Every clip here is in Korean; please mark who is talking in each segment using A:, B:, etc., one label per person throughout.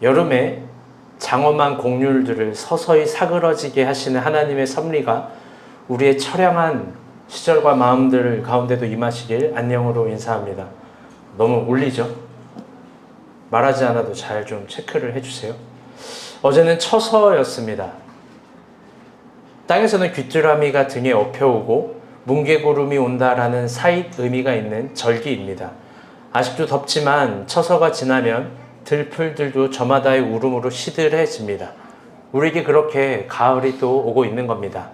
A: 여름에 장엄한 곡률들을 서서히 사그러지게 하시는 하나님의 섭리가 우리의 처량한 시절과 마음들 가운데도 임하시길 안녕으로 인사합니다. 너무 울리죠? 말하지 않아도 잘 좀 체크를 해주세요. 어제는 처서였습니다. 땅에서는 귀뚜라미가 등에 업혀오고 뭉게구름이 온다라는 사잇 의미가 있는 절기입니다. 아직도 덥지만 처서가 지나면 들풀들도 저마다의 울음으로 시들해집니다. 우리에게 그렇게 가을이 또 오고 있는 겁니다.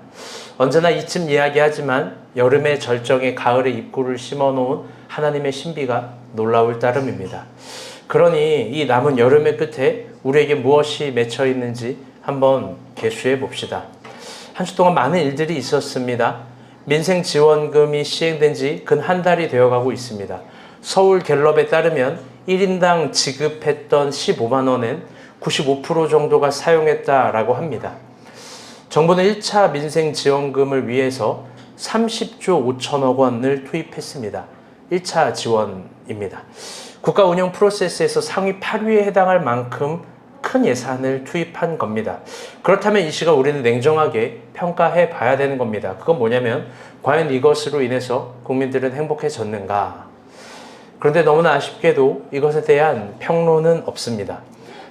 A: 언제나 이쯤 이야기하지만 여름의 절정에 가을의 입구를 심어놓은 하나님의 신비가 놀라울 따름입니다. 그러니 이 남은 여름의 끝에 우리에게 무엇이 맺혀 있는지 한번 개수해 봅시다. 한 주 동안 많은 일들이 있었습니다. 민생지원금이 시행된 지 근 한 달이 되어가고 있습니다. 서울갤럽에 따르면 1인당 지급했던 15만 원엔 95% 정도가 사용했다라고 합니다. 정부는 1차 민생지원금을 위해서 30조 5천억 원을 투입했습니다. 1차 지원입니다. 국가 운영 프로세스에서 상위 8위에 해당할 만큼 큰 예산을 투입한 겁니다. 그렇다면 이 시각 우리는 냉정하게 평가해 봐야 되는 겁니다. 그건 뭐냐면 과연 이것으로 인해서 국민들은 행복해졌는가? 그런데 너무나 아쉽게도 이것에 대한 평론은 없습니다.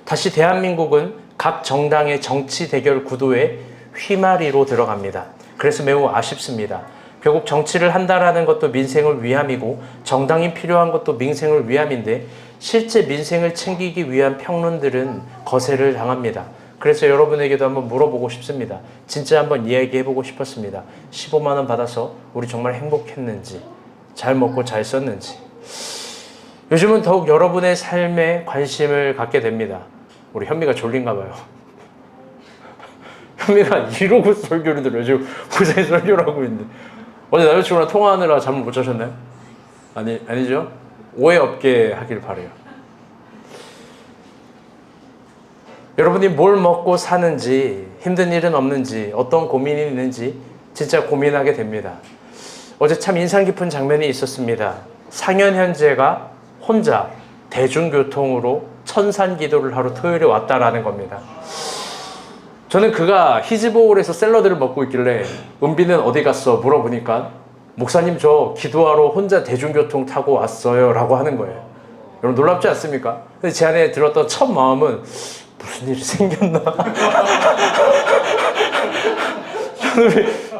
A: 다시 대한민국은 각 정당의 정치 대결 구도에 휘마리로 들어갑니다. 그래서 매우 아쉽습니다. 결국 정치를 한다라는 것도 민생을 위함이고 정당이 필요한 것도 민생을 위함인데 실제 민생을 챙기기 위한 평론들은 거세를 당합니다. 그래서 여러분에게도 한번 물어보고 싶습니다. 진짜 한번 이야기해보고 싶었습니다. 15만 원 받아서 우리 정말 행복했는지, 잘 먹고 잘 썼는지. 요즘은 더욱 여러분의 삶에 관심을 갖게 됩니다. 우리 현미가 졸린가 봐요. 현미가 이러고 설교를 들어요. 지금 부자의 설교를 하고 있는데. 어제 남자친구랑 통화하느라 잠을 못 자셨나요? 아니죠? 오해 없게 하길 바라요. 여러분이 뭘 먹고 사는지, 힘든 일은 없는지, 어떤 고민이 있는지 진짜 고민하게 됩니다. 어제 참 인상 깊은 장면이 있었습니다. 상현 현재가 혼자 대중교통으로 천산기도를 하러 토요일에 왔다라는 겁니다. 저는 그가 히즈보울에서 샐러드를 먹고 있길래 은비는 어디 갔어? 물어보니까 목사님 저 기도하러 혼자 대중교통 타고 왔어요 라고 하는 거예요. 여러분 놀랍지 않습니까? 근데 제 안에 들었던 첫 마음은 무슨 일이 생겼나?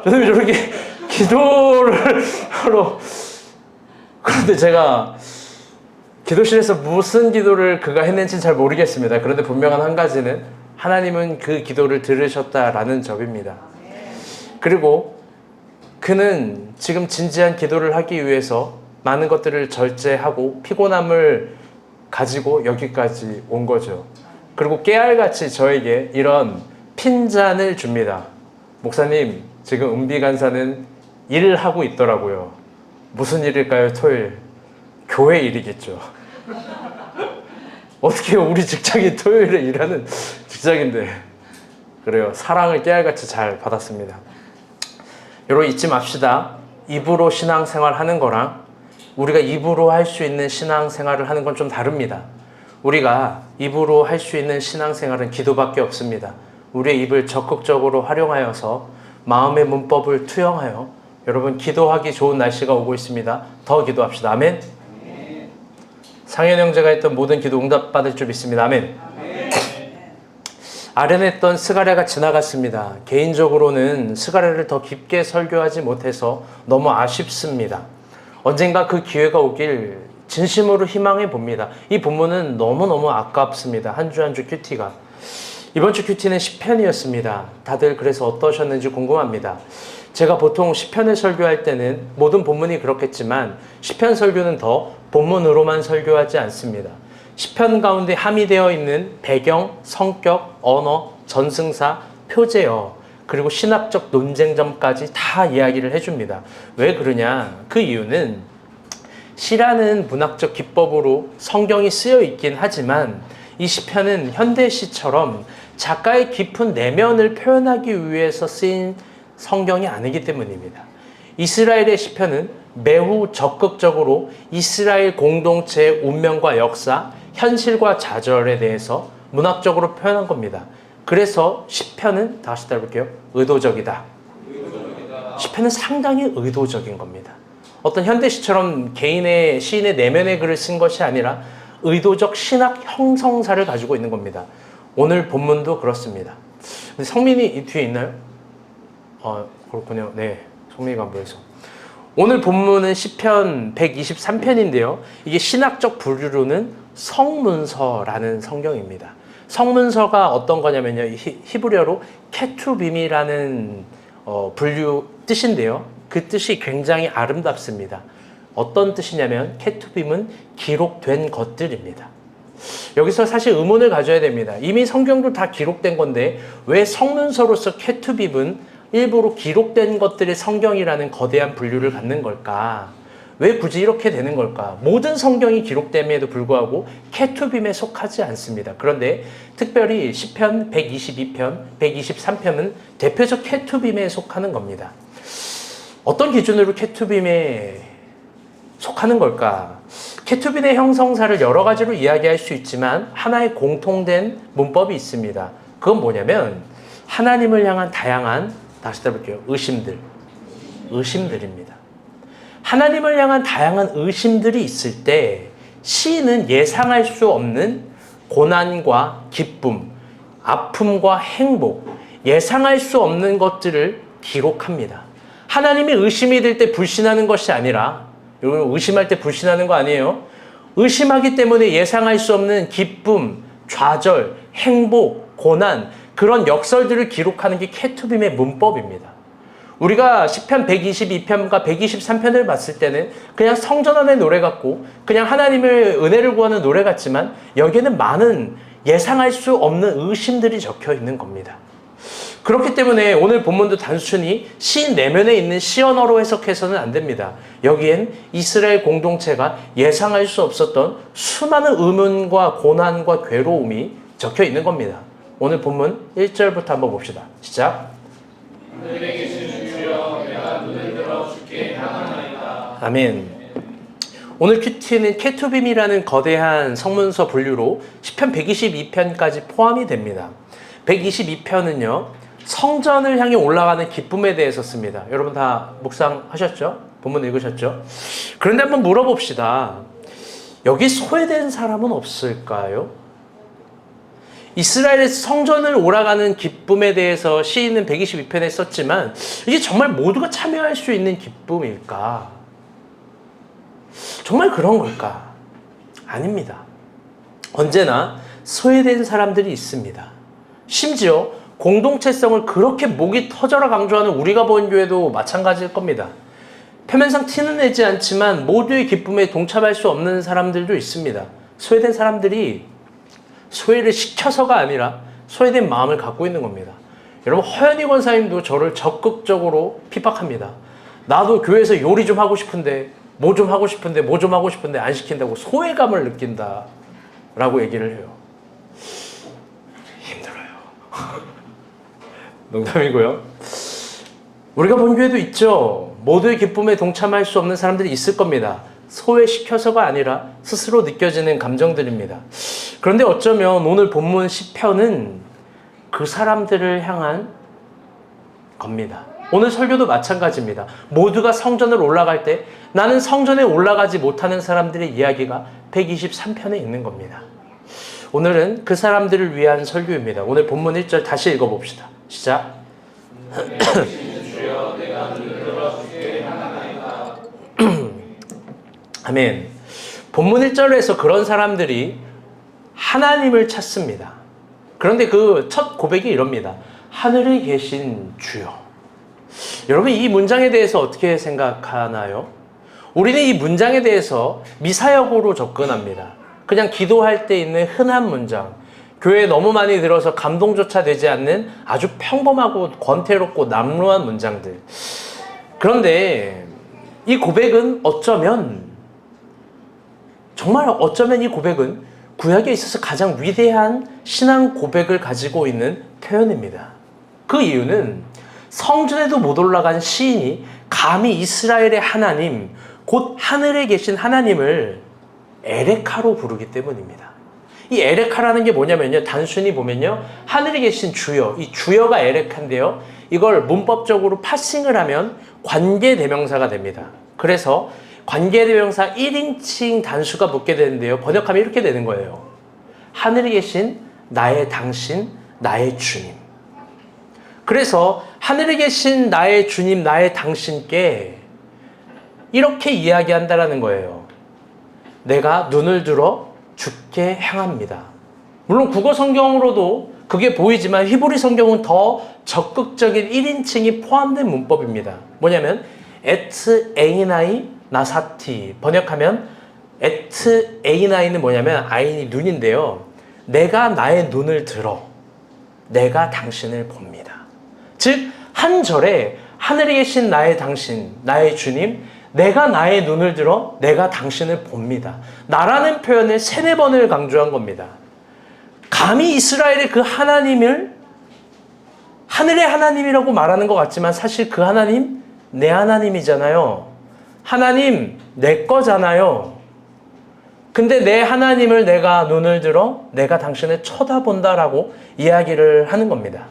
A: 저는 왜 저렇게 기도를 하러. 그런데 제가 기도실에서 무슨 기도를 그가 했는지는 잘 모르겠습니다. 그런데 분명한 한 가지는 하나님은 그 기도를 들으셨다라는 점입니다. 그리고 그는 지금 진지한 기도를 하기 위해서 많은 것들을 절제하고 피곤함을 가지고 여기까지 온 거죠. 그리고 깨알같이 저에게 이런 핀잔을 줍니다. 목사님, 지금 은비 간사는 일을 하고 있더라고요. 무슨 일일까요? 토요일. 교회 일이겠죠. 어떻게 우리 직장이 토요일에 일하는 직장인데. 그래요. 사랑을 깨알같이 잘 받았습니다. 여러분 잊지 맙시다. 입으로 신앙생활 하는 거랑 우리가 입으로 할 수 있는 신앙생활을 하는 건 좀 다릅니다. 우리가 입으로 할 수 있는 신앙생활은 기도밖에 없습니다. 우리의 입을 적극적으로 활용하여서 마음의 문법을 투영하여 여러분 기도하기 좋은 날씨가 오고 있습니다. 더 기도합시다. 아멘. 상현 형제가 했던 모든 기도 응답받을 줄 믿습니다. 아멘. 아련했던 스가랴가 지나갔습니다. 개인적으로는 스가랴를 더 깊게 설교하지 못해서 너무 아쉽습니다. 언젠가 그 기회가 오길 진심으로 희망해 봅니다. 이 본문은 너무너무 아깝습니다. 한 주 한 주 큐티가. 이번 주 큐티는 시편이었습니다. 다들 그래서 어떠셨는지 궁금합니다. 제가 보통 시편을 설교할 때는 모든 본문이 그렇겠지만 시편 설교는 더 본문으로만 설교하지 않습니다. 시편 가운데 함의되어 있는 배경, 성격, 언어, 전승사, 표제어, 그리고 신학적 논쟁점까지 다 이야기를 해줍니다. 왜 그러냐? 그 이유는 시라는 문학적 기법으로 성경이 쓰여 있긴 하지만 이 시편은 현대시처럼 작가의 깊은 내면을 표현하기 위해서 쓰인 성경이 아니기 때문입니다. 이스라엘의 시편은 매우 적극적으로 이스라엘 공동체의 운명과 역사, 현실과 좌절에 대해서 문학적으로 표현한 겁니다. 그래서 시편은 다시 따라볼게요. 의도적이다. 시편은 상당히 의도적인 겁니다. 어떤 현대시처럼 개인의 시인의 내면의 글을 쓴 것이 아니라 의도적 신학 형성사를 가지고 있는 겁니다. 오늘 본문도 그렇습니다. 근데 성민이 이 뒤에 있나요? 그렇군요. 네, 성민이가 안 보여서. 오늘 본문은 시편 123편인데요. 이게 신학적 분류로는 성문서라는 성경입니다. 성문서가 어떤 거냐면요. 히브리어로 케투빔이라는 분류 뜻인데요. 그 뜻이 굉장히 아름답습니다. 어떤 뜻이냐면 케투빔은 기록된 것들입니다. 여기서 사실 의문을 가져야 됩니다. 이미 성경도 다 기록된 건데 왜 성문서로서 케투빔은 일부러 기록된 것들의 성경이라는 거대한 분류를 갖는 걸까? 왜 굳이 이렇게 되는 걸까? 모든 성경이 기록됨에도 불구하고 케투빔에 속하지 않습니다. 그런데 특별히 시편 122편, 123편은 대표적 케투빔에 속하는 겁니다. 어떤 기준으로 케투빔에 속하는 걸까? 케투빔의 형성사를 여러 가지로 이야기할 수 있지만 하나의 공통된 문법이 있습니다. 그건 뭐냐면 하나님을 향한 다양한, 다시 따라볼게요. 의심들입니다. 하나님을 향한 다양한 의심들이 있을 때 시인은 예상할 수 없는 고난과 기쁨, 아픔과 행복, 예상할 수 없는 것들을 기록합니다. 하나님이 의심이 될 때 불신하는 것이 아니라, 여러분 의심할 때 불신하는 거 아니에요? 의심하기 때문에 예상할 수 없는 기쁨, 좌절, 행복, 고난, 그런 역설들을 기록하는 게 케투빔의 문법입니다. 우리가 시편 122편과 123편을 봤을 때는 그냥 성전 안의 노래 같고 그냥 하나님의 은혜를 구하는 노래 같지만 여기에는 많은 예상할 수 없는 의심들이 적혀 있는 겁니다. 그렇기 때문에 오늘 본문도 단순히 시인 내면에 있는 시언어로 해석해서는 안 됩니다. 여기엔 이스라엘 공동체가 예상할 수 없었던 수많은 의문과 고난과 괴로움이 적혀 있는 겁니다. 오늘 본문 1절부터 한번 봅시다. 시작. 하늘에 계신 주여 내가 눈을 들어 주께 향하나이다. 아멘. 오늘 큐티는 케투빔이라는 거대한 성문서 분류로 시편 122편까지 포함이 됩니다. 122편은요. 성전을 향해 올라가는 기쁨에 대해서 씁니다. 여러분 다 묵상하셨죠? 본문 읽으셨죠? 그런데 한번 물어봅시다. 여기 소외된 사람은 없을까요? 이스라엘의 성전을 올라가는 기쁨에 대해서 시인은 122편에 썼지만 이게 정말 모두가 참여할 수 있는 기쁨일까? 정말 그런 걸까? 아닙니다. 언제나 소외된 사람들이 있습니다. 심지어 공동체성을 그렇게 목이 터져라 강조하는 우리가 본 교회도 마찬가지일 겁니다. 표면상 티는 내지 않지만 모두의 기쁨에 동참할 수 없는 사람들도 있습니다. 소외된 사람들이 소외를 시켜서가 아니라 소외된 마음을 갖고 있는 겁니다. 여러분 허연희 권사님도 저를 적극적으로 핍박합니다. 나도 교회에서 요리 좀 하고 싶은데 뭐 좀 하고 싶은데 안 시킨다고 소외감을 느낀다 라고 얘기를 해요. 힘들어요. 농담이고요. 우리가 본 교회도 있죠. 모두의 기쁨에 동참할 수 없는 사람들이 있을 겁니다. 소외시켜서가 아니라 스스로 느껴지는 감정들입니다. 그런데 어쩌면 오늘 본문 시편은 그 사람들을 향한 겁니다. 오늘 설교도 마찬가지입니다. 모두가 성전을 올라갈 때 나는 성전에 올라가지 못하는 사람들의 이야기가 123편에 있는 겁니다. 오늘은 그 사람들을 위한 설교입니다. 오늘 본문 1절 다시 읽어봅시다. 시작. 아멘. 본문 1절에서 그런 사람들이 하나님을 찾습니다. 그런데 그 첫 고백이 이럽니다. 하늘에 계신 주여. 여러분 이 문장에 대해서 어떻게 생각하나요? 우리는 이 문장에 대해서 미사역으로 접근합니다. 그냥 기도할 때 있는 흔한 문장. 교회에 너무 많이 들어서 감동조차 되지 않는 아주 평범하고 권태롭고 남루한 문장들. 그런데 이 고백은 정말 어쩌면 이 고백은 구약에 있어서 가장 위대한 신앙 고백을 가지고 있는 표현입니다. 그 이유는 성전에도 못 올라간 시인이 감히 이스라엘의 하나님, 곧 하늘에 계신 하나님을 에레카로 부르기 때문입니다. 이 에레카라는 게 뭐냐면요. 단순히 보면요. 하늘에 계신 주여, 이 주여가 에레카인데요. 이걸 문법적으로 파싱을 하면 관계대명사가 됩니다. 그래서 관계대명사 1인칭 단수가 붙게 되는데요. 번역하면 이렇게 되는 거예요. 하늘에 계신 나의 당신, 나의 주님. 그래서 하늘에 계신 나의 주님, 나의 당신께 이렇게 이야기한다라는 거예요. 내가 눈을 들어 주께 향합니다. 물론 국어 성경으로도 그게 보이지만 히브리 성경은 더 적극적인 1인칭이 포함된 문법입니다. 뭐냐면 에트 에이나이 나사티, 번역하면 에트 에이나이는 뭐냐면 아인이 눈인데요. 내가 나의 눈을 들어 내가 당신을 봅니다. 즉 한 절에 하늘에 계신 나의 당신, 나의 주님, 내가 나의 눈을 들어 내가 당신을 봅니다. 나라는 표현을 3-4번을 강조한 겁니다. 감히 이스라엘의 그 하나님을 하늘의 하나님이라고 말하는 것 같지만 사실 그 하나님 내 하나님이잖아요. 하나님 내 거잖아요. 근데 내 하나님을 내가 눈을 들어 내가 당신을 쳐다본다라고 이야기를 하는 겁니다.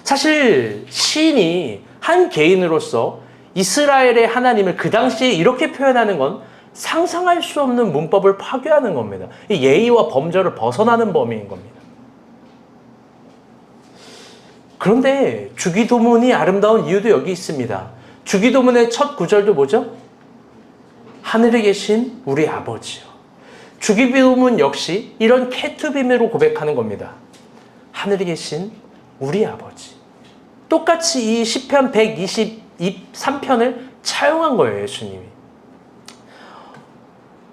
A: 사실 시인이 한 개인으로서 이스라엘의 하나님을 그 당시에 이렇게 표현하는 건 상상할 수 없는 문법을 파괴하는 겁니다. 이 예의와 범절을 벗어나는 범위인 겁니다. 그런데 주기도문이 아름다운 이유도 여기 있습니다. 주기도문의 첫 구절도 뭐죠? 하늘에 계신 우리 아버지요. 주기도문 역시 이런 케투빔으로 고백하는 겁니다. 하늘에 계신 우리 아버지. 똑같이 이 시편 123편을 차용한 거예요, 예수님이.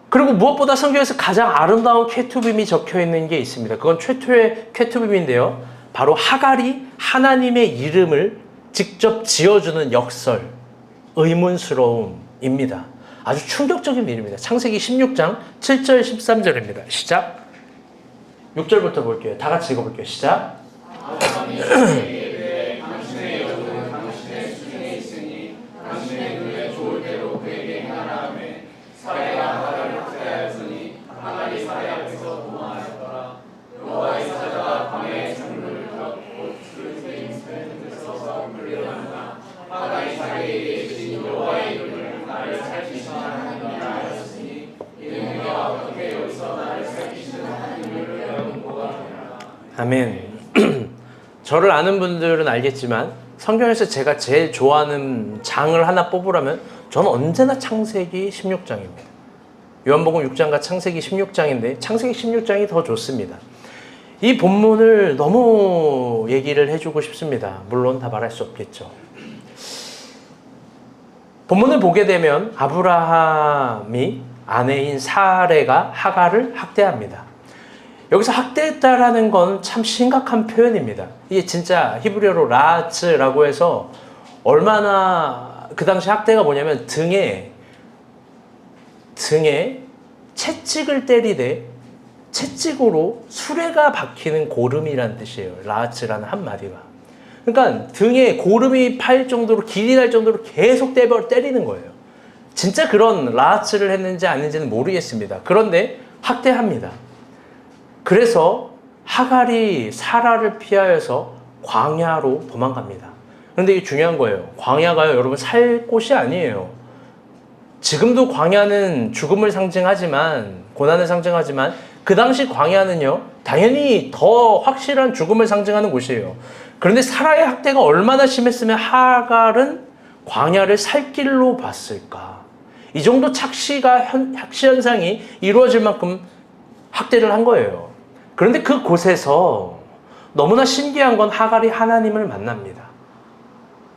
A: 그리고 무엇보다 성경에서 가장 아름다운 케투빔이 적혀 있는 게 있습니다. 그건 최초의 케투빔인데요. 바로 하갈이 하나님의 이름을 직접 지어주는 역설, 의문스러움입니다. 아주 충격적인 일입니다. 창세기 16장 7절 13절입니다. 시작. 6절부터 볼게요. 다 같이 읽어볼게요. 시작. 아멘. 저를 아는 분들은 알겠지만 성경에서 제가 제일 좋아하는 장을 하나 뽑으라면 저는 언제나 창세기 16장입니다. 요한복음 6장과 창세기 16장인데 창세기 16장이 더 좋습니다. 이 본문을 너무 얘기를 해주고 싶습니다. 물론 다 말할 수 없겠죠. 본문을 보게 되면 아브라함이 아내인 사레가 하갈을 학대합니다. 여기서 학대했다라는 건 참 심각한 표현입니다. 이게 진짜 히브리어로 라츠라고 해서 얼마나 그 당시 학대가 뭐냐면 등에 채찍을 때리되 채찍으로 수레가 박히는 고름이라는 뜻이에요. 라츠라는 한마디가. 그러니까 등에 고름이 파일 정도로 길이 날 정도로 계속 때리는 거예요. 진짜 그런 라츠를 했는지 아닌지는 모르겠습니다. 그런데 학대합니다. 그래서 하갈이 사라를 피하여서 광야로 도망갑니다. 그런데 이게 중요한 거예요. 광야가요, 여러분 살 곳이 아니에요. 지금도 광야는 죽음을 상징하지만, 고난을 상징하지만 그 당시 광야는요, 당연히 더 확실한 죽음을 상징하는 곳이에요. 그런데 사라의 학대가 얼마나 심했으면 하갈은 광야를 살 길로 봤을까? 이 정도 착시 현상이 이루어질 만큼 학대를 한 거예요. 그런데 그 곳에서 너무나 신기한 건 하갈이 하나님을 만납니다.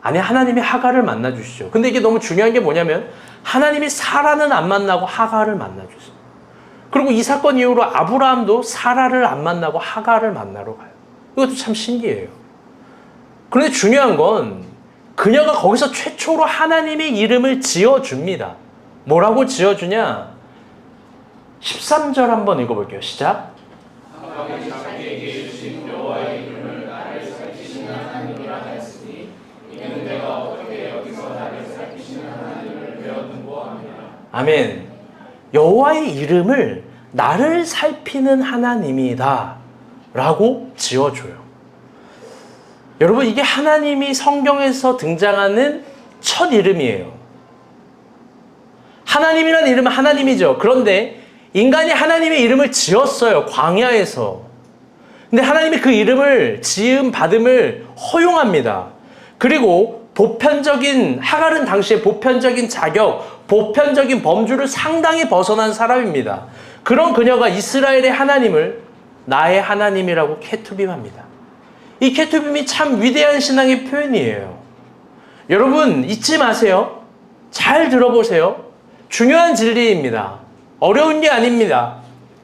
A: 아니, 하나님이 하갈을 만나주시죠. 근데 이게 너무 중요한 게 뭐냐면 하나님이 사라는 안 만나고 하갈을 만나주세요. 그리고 이 사건 이후로 아브라함도 사라를 안 만나고 하갈을 만나러 가요. 이것도 참 신기해요. 그런데 중요한 건 그녀가 거기서 최초로 하나님의 이름을 지어줍니다. 뭐라고 지어주냐? 13절 한번 읽어볼게요. 시작. 자기에게 주신 여호와의 이름을 나를 살피시는 하나님이라 하였으니 이는 내가 어떻게 여기서 나를 살피시는 하나님을 배웠는고 하니라. 아멘. 여호와의 이름을 나를 살피는 하나님이다 라고 지어줘요. 여러분, 이게 하나님이 성경에서 등장하는 첫 이름이에요. 하나님이라는 이름은 하나님이죠. 그런데 인간이 하나님의 이름을 지었어요. 광야에서. 근데 하나님이 그 이름을 지음 받음을 허용합니다. 그리고 하갈은 당시에 보편적인 자격, 보편적인 범주를 상당히 벗어난 사람입니다. 그런 그녀가 이스라엘의 하나님을 나의 하나님이라고 케투빔합니다. 이 케투빔이 참 위대한 신앙의 표현이에요. 여러분, 잊지 마세요. 잘 들어보세요. 중요한 진리입니다. 어려운 게 아닙니다.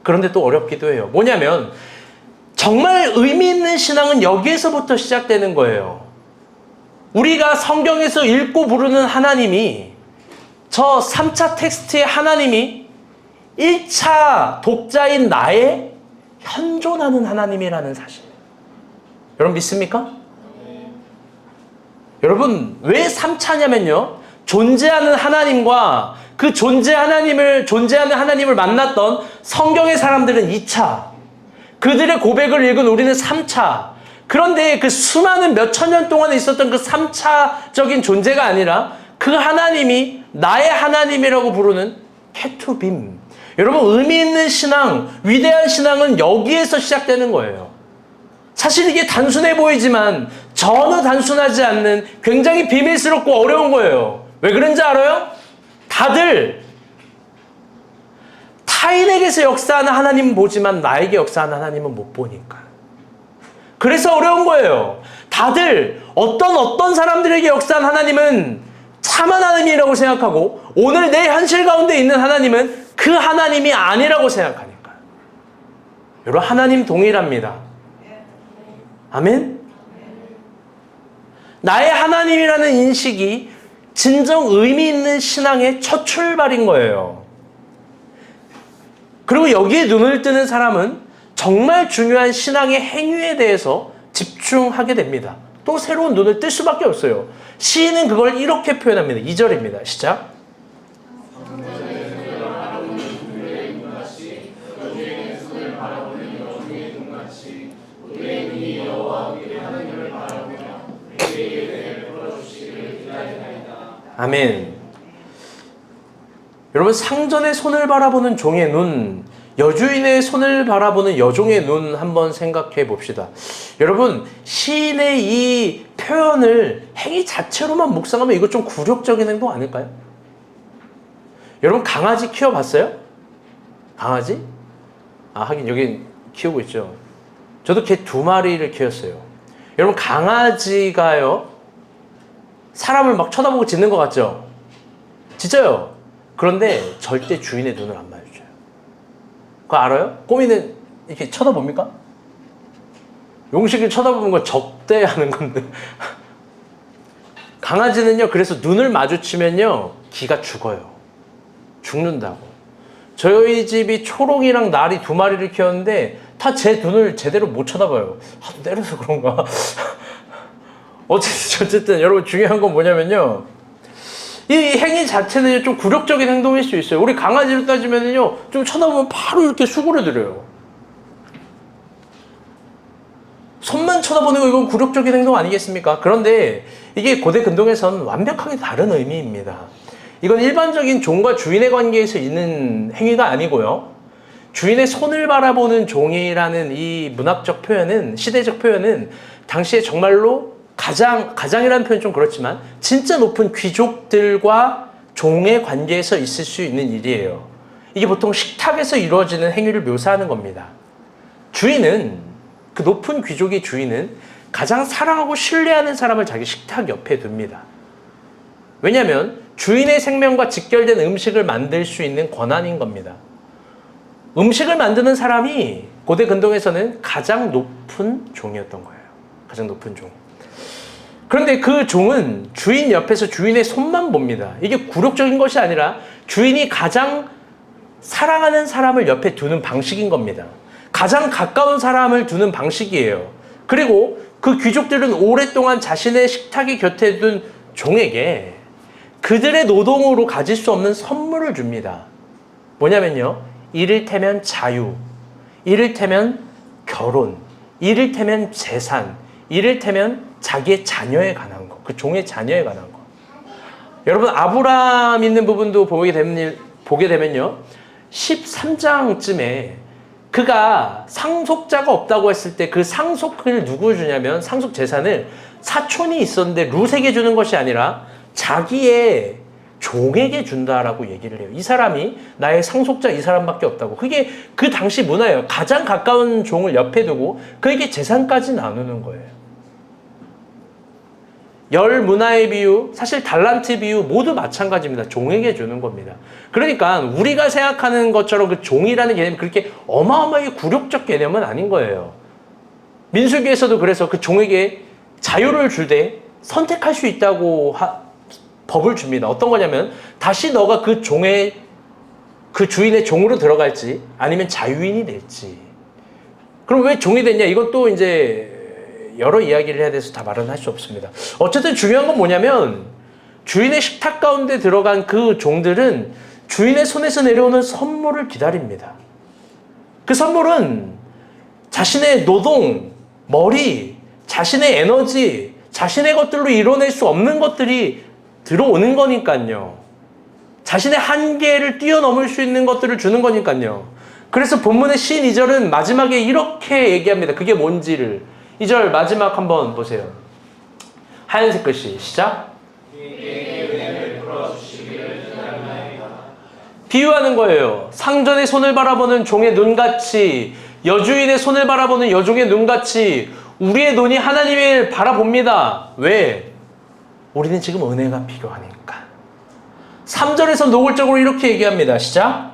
A: 그런데 또 어렵기도 해요. 뭐냐면 정말 의미 있는 신앙은 여기에서부터 시작되는 거예요. 우리가 성경에서 읽고 부르는 하나님이, 저 3차 텍스트의 하나님이 1차 독자인 나의 현존하는 하나님이라는 사실. 여러분 믿습니까? 여러분, 왜 3차냐면요. 존재하는 하나님과 그 존재하는 하나님을 만났던 성경의 사람들은 2차. 그들의 고백을 읽은 우리는 3차. 그런데 그 수많은 몇천 년 동안에 있었던 그 3차적인 존재가 아니라 그 하나님이 나의 하나님이라고 부르는 케투빔. 여러분, 의미 있는 신앙, 위대한 신앙은 여기에서 시작되는 거예요. 사실 이게 단순해 보이지만 전혀 단순하지 않는 굉장히 비밀스럽고 어려운 거예요. 왜 그런지 알아요? 다들 타인에게서 역사하는 하나님은 보지만 나에게 역사하는 하나님은 못 보니까. 그래서 어려운 거예요. 다들 어떤 사람들에게 역사한 하나님은 참 하나님이라고 생각하고 오늘 내 현실 가운데 있는 하나님은 그 하나님이 아니라고 생각하니까. 여러분, 하나님 동일합니다. 아멘? 나의 하나님이라는 인식이 진정 의미 있는 신앙의 첫 출발인 거예요. 그리고 여기에 눈을 뜨는 사람은 정말 중요한 신앙의 행위에 대해서 집중하게 됩니다. 또 새로운 눈을 뜰 수밖에 없어요. 시인은 그걸 이렇게 표현합니다. 2절입니다. 시작. 아멘. 여러분, 상전의 손을 바라보는 종의 눈, 여주인의 손을 바라보는 여종의 눈 한번 생각해 봅시다. 여러분, 시인의 이 표현을 행위 자체로만 묵상하면 이거 좀 굴욕적인 행동 아닐까요? 여러분, 강아지 키워봤어요? 강아지? 하긴 여기 키우고 있죠. 저도 개 2마리를 키웠어요. 여러분, 강아지가요, 사람을 막 쳐다보고 짖는 것 같죠? 진짜요? 그런데 절대 주인의 눈을 안 마주쳐요. 그거 알아요? 꼬미는 이렇게 쳐다봅니까? 용식이 쳐다보는 건 적대하는 건데. 강아지는요, 그래서 눈을 마주치면요, 기가 죽어요. 죽는다고. 저희 집이 초롱이랑 나리 2마리를 키웠는데 다 제 눈을 제대로 못 쳐다봐요. 때려서 그런가? 어쨌든 여러분, 중요한 건 뭐냐면요, 이 행위 자체는 좀 굴욕적인 행동일 수 있어요. 우리 강아지로 따지면요, 좀 쳐다보면 바로 이렇게 수그러들어요. 손만 쳐다보는 거, 이건 굴욕적인 행동 아니겠습니까? 그런데 이게 고대 근동에서는 완벽하게 다른 의미입니다. 이건 일반적인 종과 주인의 관계에서 있는 행위가 아니고요, 주인의 손을 바라보는 종이라는 이 문학적 표현은, 시대적 표현은 당시에 정말로 가장이라는 표현 좀 그렇지만 진짜 높은 귀족들과 종의 관계에서 있을 수 있는 일이에요. 이게 보통 식탁에서 이루어지는 행위를 묘사하는 겁니다. 주인은, 그 높은 귀족의 주인은 가장 사랑하고 신뢰하는 사람을 자기 식탁 옆에 둡니다. 왜냐하면 주인의 생명과 직결된 음식을 만들 수 있는 권한인 겁니다. 음식을 만드는 사람이 고대 근동에서는 가장 높은 종이었던 거예요. 가장 높은 종. 그런데 그 종은 주인 옆에서 주인의 손만 봅니다. 이게 굴욕적인 것이 아니라 주인이 가장 사랑하는 사람을 옆에 두는 방식인 겁니다. 가장 가까운 사람을 두는 방식이에요. 그리고 그 귀족들은 오랫동안 자신의 식탁의 곁에 둔 종에게 그들의 노동으로 가질 수 없는 선물을 줍니다. 뭐냐면요, 이를테면 자유, 이를테면 결혼, 이를테면 재산, 이를테면 자기의 자녀에 관한 것, 그 종의 자녀에 관한 것. 여러분 아브라함 있는 부분도 보게 되면요. 13장쯤에 그가 상속자가 없다고 했을 때 그 상속을 누구 주냐면 상속 재산을 사촌이 있었는데 룻에게 주는 것이 아니라 자기의 종에게 준다라고 얘기를 해요. 이 사람이 나의 상속자 이 사람밖에 없다고. 그게 그 당시 문화예요. 가장 가까운 종을 옆에 두고 그에게 재산까지 나누는 거예요. 열 문화의 비유, 사실 달란트 비유 모두 마찬가지입니다. 종에게 주는 겁니다. 그러니까 우리가 생각하는 것처럼 그 종이라는 개념이 그렇게 어마어마하게 굴욕적 개념은 아닌 거예요. 민수기에서도 그래서 그 종에게 자유를 줄 때 선택할 수 있다고 법을 줍니다. 어떤 거냐면 다시 너가 그 종의 그 주인의 종으로 들어갈지 아니면 자유인이 될지. 그럼 왜 종이 됐냐? 이건 또 이제 여러 이야기를 해야 돼서 다 말은 할 수 없습니다. 어쨌든 중요한 건 뭐냐면 주인의 식탁 가운데 들어간 그 종들은 주인의 손에서 내려오는 선물을 기다립니다. 그 선물은 자신의 노동, 머리, 자신의 에너지, 자신의 것들로 이뤄낼 수 없는 것들이 들어오는 거니까요. 자신의 한계를 뛰어넘을 수 있는 것들을 주는 거니까요. 그래서 본문의 신 2절은 마지막에 이렇게 얘기합니다. 그게 뭔지를. 2절 마지막 한번 보세요. 하얀색 글씨 시작. 비유하는 거예요. 상전의 손을 바라보는 종의 눈같이, 여주인의 손을 바라보는 여종의 눈같이 우리의 눈이 하나님을 바라봅니다. 왜? 우리는 지금 은혜가 필요하니까. 3절에서 노골적으로 이렇게 얘기합니다. 시작.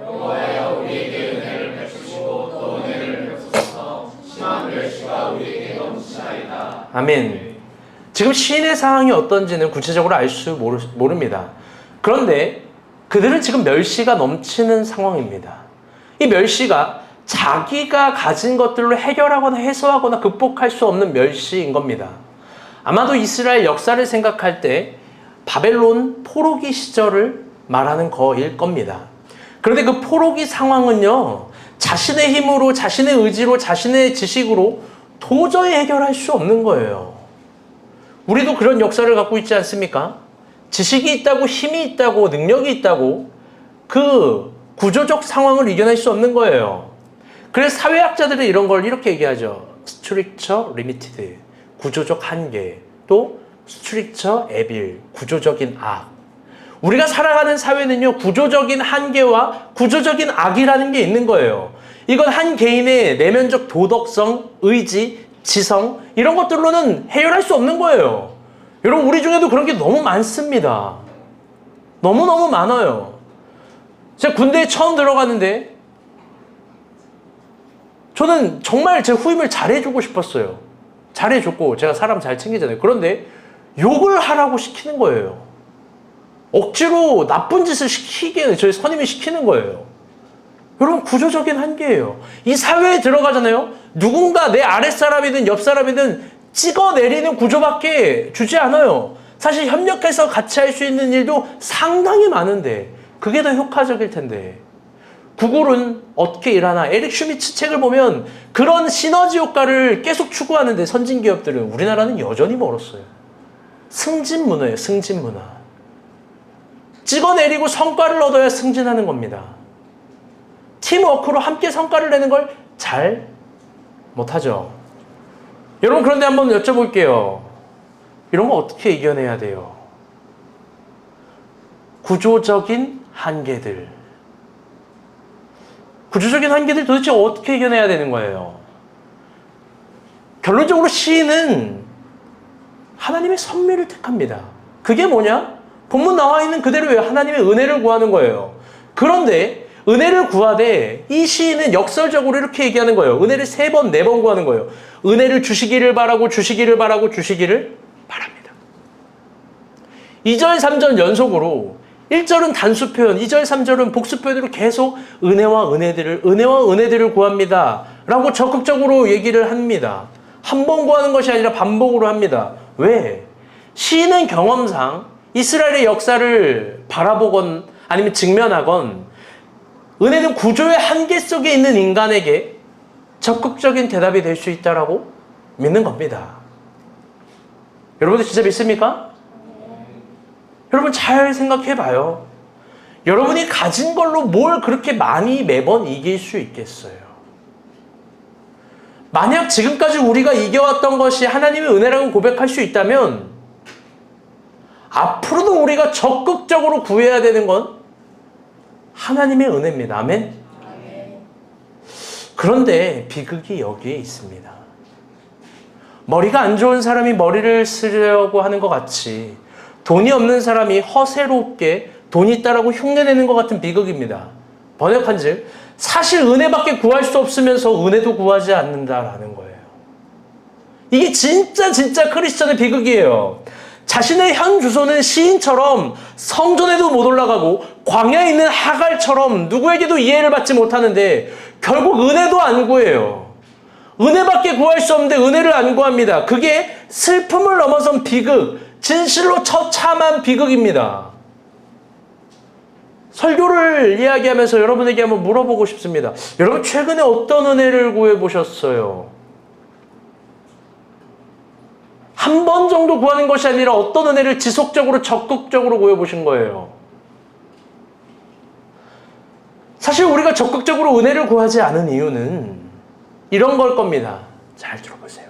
A: 여호와여 우리에게 은혜를 베푸시고 또 은혜를 베푸소서. 심한 멸시가 우리에게 넘치나이다. 아멘. 지금 시인의 상황이 어떤지는 구체적으로 알 수 모릅니다. 그런데 그들은 지금 멸시가 넘치는 상황입니다. 이 멸시가 자기가 가진 것들로 해결하거나 해소하거나 극복할 수 없는 멸시인 겁니다. 아마도 이스라엘 역사를 생각할 때 바벨론 포로기 시절을 말하는 거일 겁니다. 그런데 그 포로기 상황은요, 자신의 힘으로, 자신의 의지로, 자신의 지식으로 도저히 해결할 수 없는 거예요. 우리도 그런 역사를 갖고 있지 않습니까? 지식이 있다고, 힘이 있다고, 능력이 있다고 그 구조적 상황을 이겨낼 수 없는 거예요. 그래서 사회학자들은 이런 걸 이렇게 얘기하죠. Structure limited, 구조적 한계, 또 Structure evil, 구조적인 악. 우리가 살아가는 사회는요, 구조적인 한계와 구조적인 악이라는 게 있는 거예요. 이건 한 개인의 내면적 도덕성, 의지, 지성 이런 것들로는 해결할 수 없는 거예요. 여러분 우리 중에도 그런 게 너무 많습니다. 너무너무 많아요. 제가 군대에 처음 들어갔는데 저는 정말 제 후임을 잘해주고 싶었어요. 잘해줬고 제가 사람 잘 챙기잖아요. 그런데 욕을 하라고 시키는 거예요. 억지로 나쁜 짓을 시키게 저희 선임이 시키는 거예요. 여러분 구조적인 한계예요. 이 사회에 들어가잖아요. 누군가 내 아랫사람이든 옆사람이든 찍어내리는 구조밖에 주지 않아요. 사실 협력해서 같이 할 수 있는 일도 상당히 많은데 그게 더 효과적일 텐데 구글은 어떻게 일하나. 에릭 슈미츠 책을 보면 그런 시너지 효과를 계속 추구하는데 선진 기업들은 우리나라는 여전히 멀었어요. 승진 문화예요. 승진 문화. 찍어내리고 성과를 얻어야 승진하는 겁니다. 팀워크로 함께 성과를 내는 걸 잘 못하죠. 여러분 그런데 한번 여쭤볼게요. 이런 거 어떻게 이겨내야 돼요? 구조적인 한계들. 구조적인 한계들 도대체 어떻게 이겨내야 되는 거예요? 결론적으로 시인은 하나님의 선미를 택합니다. 그게 뭐냐? 본문 나와 있는 그대로예요. 하나님의 은혜를 구하는 거예요. 그런데 은혜를 구하되 이 시인은 역설적으로 이렇게 얘기하는 거예요. 은혜를 3번, 4번 구하는 거예요. 은혜를 주시기를 바라고 주시기를 바라고 주시기를 바랍니다. 2절, 3절 연속으로 1절은 단수 표현, 2절, 3절은 복수 표현으로 계속 은혜와 은혜들을 구합니다. 라고 적극적으로 얘기를 합니다. 한 번 구하는 것이 아니라 반복으로 합니다. 왜? 시인은 경험상 이스라엘의 역사를 바라보건 아니면 직면하건 은혜는 구조의 한계 속에 있는 인간에게 적극적인 대답이 될 수 있다라고 믿는 겁니다. 여러분들 진짜 믿습니까? 여러분 잘 생각해 봐요. 여러분이 가진 걸로 뭘 그렇게 많이 매번 이길 수 있겠어요? 만약 지금까지 우리가 이겨왔던 것이 하나님의 은혜라고 고백할 수 있다면 앞으로도 우리가 적극적으로 구해야 되는 건 하나님의 은혜입니다. 아멘? 그런데 비극이 여기에 있습니다. 머리가 안 좋은 사람이 머리를 쓰려고 하는 것 같이 돈이 없는 사람이 허세롭게 돈이 있다라고 흉내내는 것 같은 비극입니다. 번역한즉 사실 은혜밖에 구할 수 없으면서 은혜도 구하지 않는다라는 거예요. 이게 진짜 크리스천의 비극이에요. 자신의 현 주소는 시인처럼 성전에도 못 올라가고 광야에 있는 하갈처럼 누구에게도 이해를 받지 못하는데 결국 은혜도 안 구해요. 은혜밖에 구할 수 없는데 은혜를 안 구합니다. 그게 슬픔을 넘어선 비극, 진실로 처참한 비극입니다. 설교를 이야기하면서 여러분에게 한번 물어보고 싶습니다. 여러분 최근에 어떤 은혜를 구해보셨어요? 한 번 정도 구하는 것이 아니라 어떤 은혜를 지속적으로 적극적으로 구해보신 거예요? 사실 우리가 적극적으로 은혜를 구하지 않은 이유는 이런 걸 겁니다. 잘 들어보세요.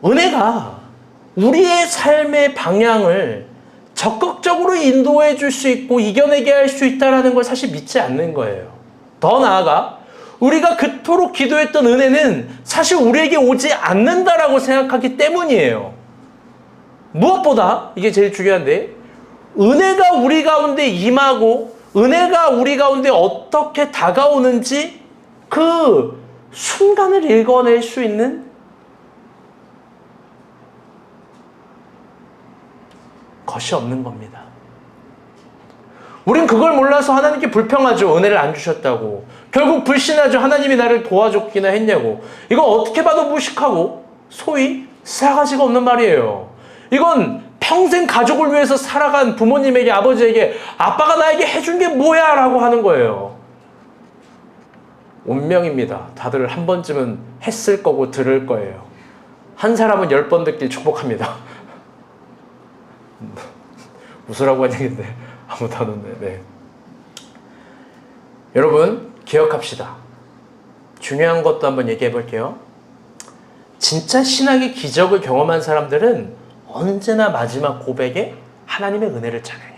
A: 은혜가 우리의 삶의 방향을 적극적으로 인도해 줄 수 있고 이겨내게 할 수 있다는 걸 사실 믿지 않는 거예요. 더 나아가 우리가 그토록 기도했던 은혜는 사실 우리에게 오지 않는다라고 생각하기 때문이에요. 무엇보다 이게 제일 중요한데 은혜가 우리 가운데 임하고 은혜가 우리 가운데 어떻게 다가오는지 그 순간을 읽어낼 수 있는 것이 없는 겁니다. 우린 그걸 몰라서 하나님께 불평하죠. 은혜를 안 주셨다고. 결국 불신하죠. 하나님이 나를 도와줬기나 했냐고. 이건 어떻게 봐도 무식하고 소위 싸가지가 없는 말이에요. 이건 평생 가족을 위해서 살아간 부모님에게 아버지에게 아빠가 나에게 해준 게 뭐야? 라고 하는 거예요. 운명입니다. 다들 한 번쯤은 했을 거고 들을 거예요. 한 사람은 10번 듣길 축복합니다. 웃으라고 한 얘기인데 아무도 안 웃네. 네. 여러분 기억합시다. 중요한 것도 한번 얘기해 볼게요. 진짜 신학의 기적을 경험한 사람들은 언제나 마지막 고백에 하나님의 은혜를 찬양해요.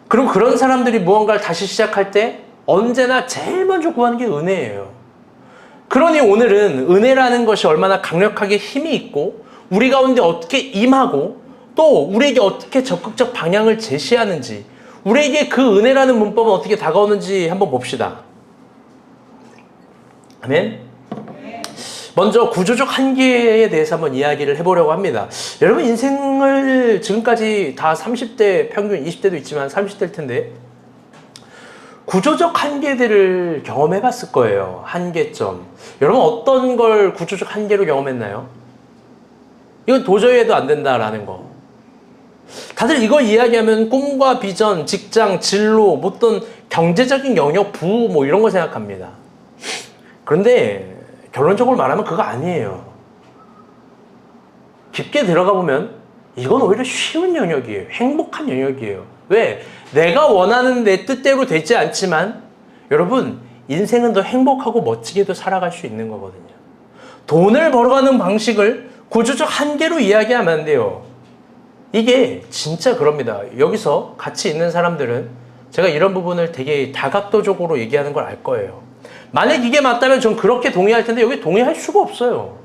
A: 그럼 그런 사람들이 무언가를 다시 시작할 때 언제나 제일 먼저 구하는 게 은혜예요. 그러니 오늘은 은혜라는 것이 얼마나 강력하게 힘이 있고 우리 가운데 어떻게 임하고 또 우리에게 어떻게 적극적 방향을 제시하는지 우리에게 그 은혜라는 문법은 어떻게 다가오는지 한번 봅시다. 아멘? 먼저 구조적 한계에 대해서 한번 이야기를 해보려고 합니다. 여러분 인생을 지금까지 다 30대 평균 20대도 있지만 30대일 텐데 구조적 한계들을 경험해 봤을 거예요. 한계점. 여러분 어떤 걸 구조적 한계로 경험했나요? 이건 도저히 해도 안 된다라는 거. 다들 이거 이야기하면 꿈과 비전, 직장, 진로, 어떤 경제적인 영역, 부호 뭐 이런 거 생각합니다. 그런데 결론적으로 말하면 그거 아니에요. 깊게 들어가 보면 이건 오히려 쉬운 영역이에요. 행복한 영역이에요. 왜? 내가 원하는 내 뜻대로 되지 않지만 여러분 인생은 더 행복하고 멋지게도 살아갈 수 있는 거거든요. 돈을 벌어가는 방식을 구조적 한계로 이야기하면 안 돼요. 이게 진짜 그럽니다. 여기서 같이 있는 사람들은 제가 이런 부분을 되게 다각도적으로 얘기하는 걸 알 거예요. 만약 이게 맞다면 전 그렇게 동의할 텐데 여기 동의할 수가 없어요.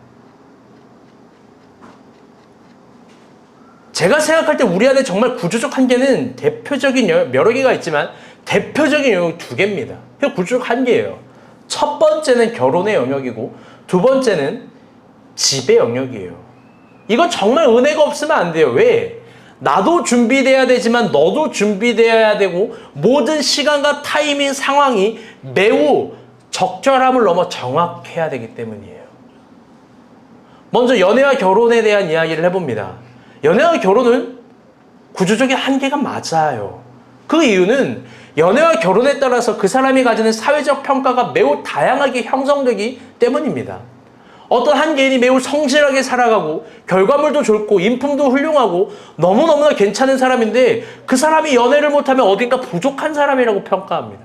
A: 제가 생각할 때 우리 안에 정말 구조적 한계는 대표적인 여러 개가 있지만 대표적인 영역 2개입니다. 그게 구조적 한계예요. 첫 번째는 결혼의 영역이고 두 번째는 집의 영역이에요. 이건 정말 은혜가 없으면 안 돼요. 왜? 나도 준비돼야 되지만 너도 준비돼야 되고 모든 시간과 타이밍 상황이 매우 적절함을 넘어 정확해야 되기 때문이에요. 먼저 연애와 결혼에 대한 이야기를 해봅니다. 연애와 결혼은 구조적인 한계가 맞아요. 그 이유는 연애와 결혼에 따라서 그 사람이 가지는 사회적 평가가 매우 다양하게 형성되기 때문입니다. 어떤 한 개인이 매우 성실하게 살아가고 결과물도 좋고 인품도 훌륭하고 너무너무나 괜찮은 사람인데 그 사람이 연애를 못하면 어딘가 부족한 사람이라고 평가합니다.